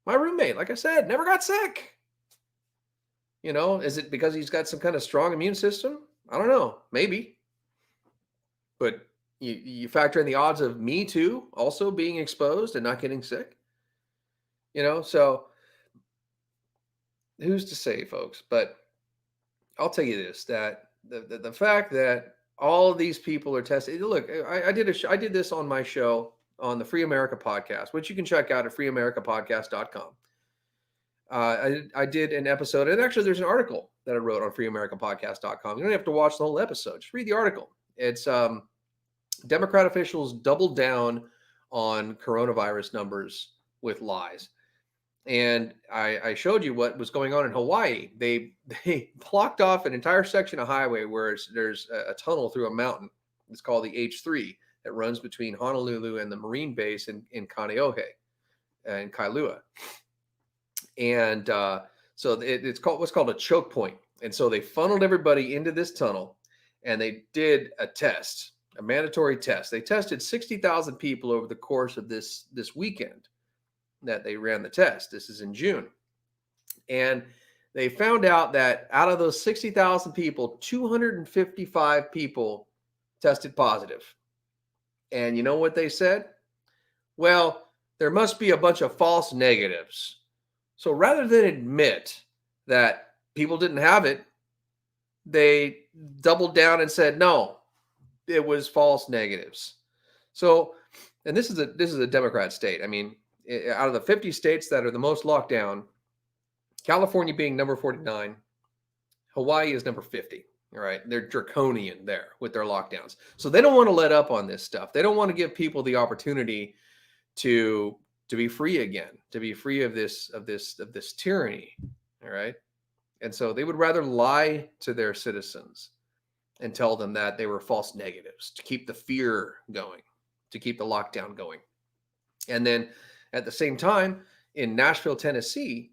My roommate, like I said, never got sick. You know, is it because he's got some kind of strong immune system? I don't know. Maybe. But you factor in the odds of me too also being exposed and not getting sick. You know, so who's to say, folks? But I'll tell you this: that the fact that all of these people are tested. Look, I did this on my show on the Free America podcast, which you can check out at freeamericapodcast.com. I did an episode, and actually, there's an article that I wrote on freeamericapodcast.com. You don't have to watch the whole episode; just read the article. It's Democrat officials doubled down on coronavirus numbers with lies. And I showed you what was going on in Hawaii. They blocked off an entire section of highway where there's a tunnel through a mountain. It's called the H3 that runs between Honolulu and the Marine base in Kaneohe and Kailua. And so it's called what's called a choke point. And so they funneled everybody into this tunnel and they did a test, a mandatory test. They tested 60,000 people over the course of this weekend that they ran the test. This is in June. And they found out that out of those 60,000 people, 255 people tested positive. And you know what they said? Well, there must be a bunch of false negatives. So rather than admit that people didn't have it, they doubled down and said, no, it was false negatives. So, and this is a Democrat state. I mean, out of the 50 states that are the most locked down, California being number 49, Hawaii is number 50. All right. They're draconian there with their lockdowns. So they don't want to let up on this stuff. They don't want to give people the opportunity to be free again, to be free of this tyranny. All right. And so they would rather lie to their citizens and tell them that they were false negatives to keep the fear going, to keep the lockdown going. And then at the same time, in Nashville, Tennessee,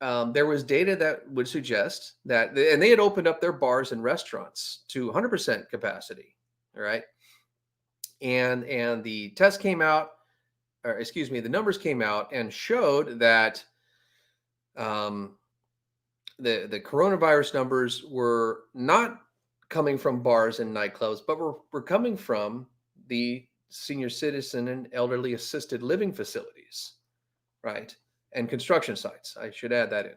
there was data that would suggest that, and they had opened up their bars and restaurants to 100% capacity. All right. And the test came out, or excuse me, the numbers came out and showed that the coronavirus numbers were not coming from bars and nightclubs, but were coming from the senior citizen and elderly assisted living facilities, right? And construction sites. I should add that in.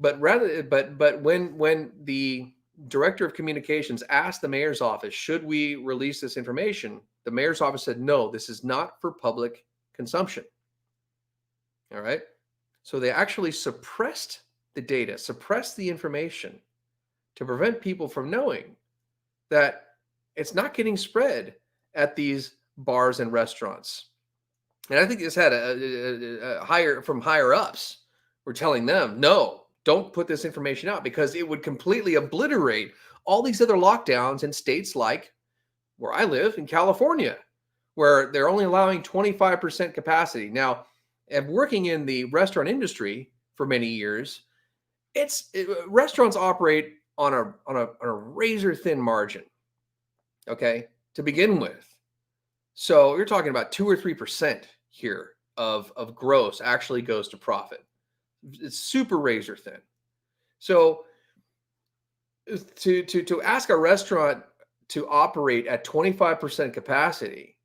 But when the director of communications asked the mayor's office, should we release this information? The mayor's office said, no, this is not for public consumption. All right. So they actually suppressed the data, suppressed the information to prevent people from knowing that it's not getting spread at these bars and restaurants. And I think this had a higher ups were telling them, no, don't put this information out because it would completely obliterate all these other lockdowns in states like where I live in California, where they're only allowing 25% capacity. Now, working in the restaurant industry for many years, restaurants operate on a razor thin margin, okay, to begin with. So you're talking about 2 or 3% here of gross actually goes to profit. It's super razor thin. So to ask a restaurant to operate at 25% capacity,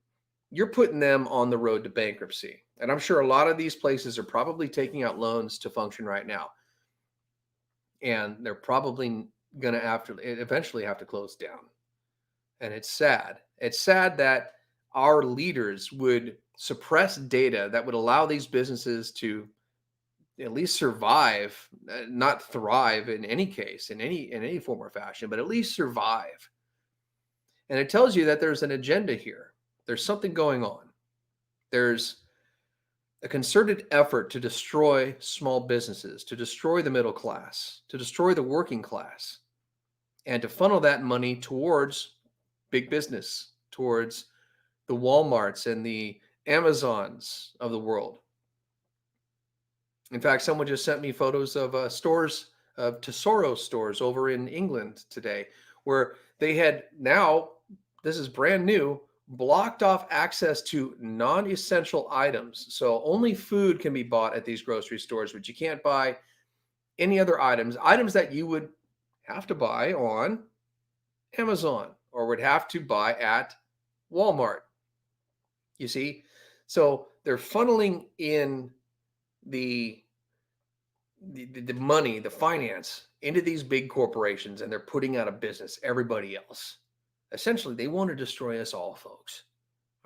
you're putting them on the road to bankruptcy. And I'm sure a lot of these places are probably taking out loans to function right now. And they're probably going to eventually have to close down. And it's sad. It's sad that our leaders would suppress data that would allow these businesses to at least survive, not thrive in any case, in any form or fashion, but at least survive. And it tells you that there's an agenda here. There's something going on. There's a concerted effort to destroy small businesses, to destroy the middle class, to destroy the working class, and to funnel that money towards big business, towards the Walmarts and the Amazons of the world. In fact, someone just sent me photos of stores, of Tesoro stores over in England today, where they had now, this is brand new, blocked off access to non-essential items. So only food can be bought at these grocery stores, but you can't buy any other items that you would have to buy on Amazon or would have to buy at Walmart. You see? So they're funneling in the money, the finance into these big corporations, and they're putting out of business everybody else. Essentially, they want to destroy us all, folks.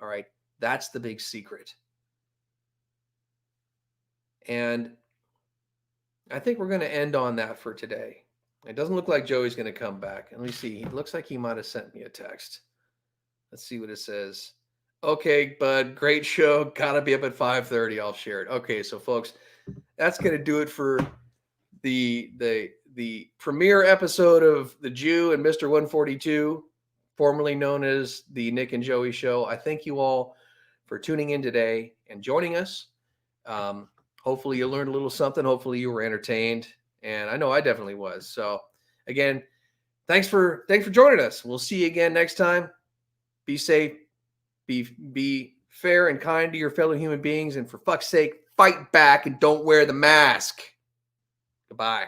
All right. That's the big secret. And I think we're going to end on that for today. It doesn't look like Joey's going to come back. Let me see. It looks like he might have sent me a text. Let's see what it says. Okay, bud, great show. Gotta be up at 5:30. I'll share it. Okay, so folks, that's going to do it for the premiere episode of The Jew and Mr. 142, formerly known as the Nick and Joey Show. I thank you all for tuning in today and joining us. Hopefully you learned a little something. Hopefully you were entertained. And I know I definitely was. So again, thanks for joining us. We'll see you again next time. Be safe, be fair and kind to your fellow human beings, and for fuck's sake, fight back and don't wear the mask. Goodbye.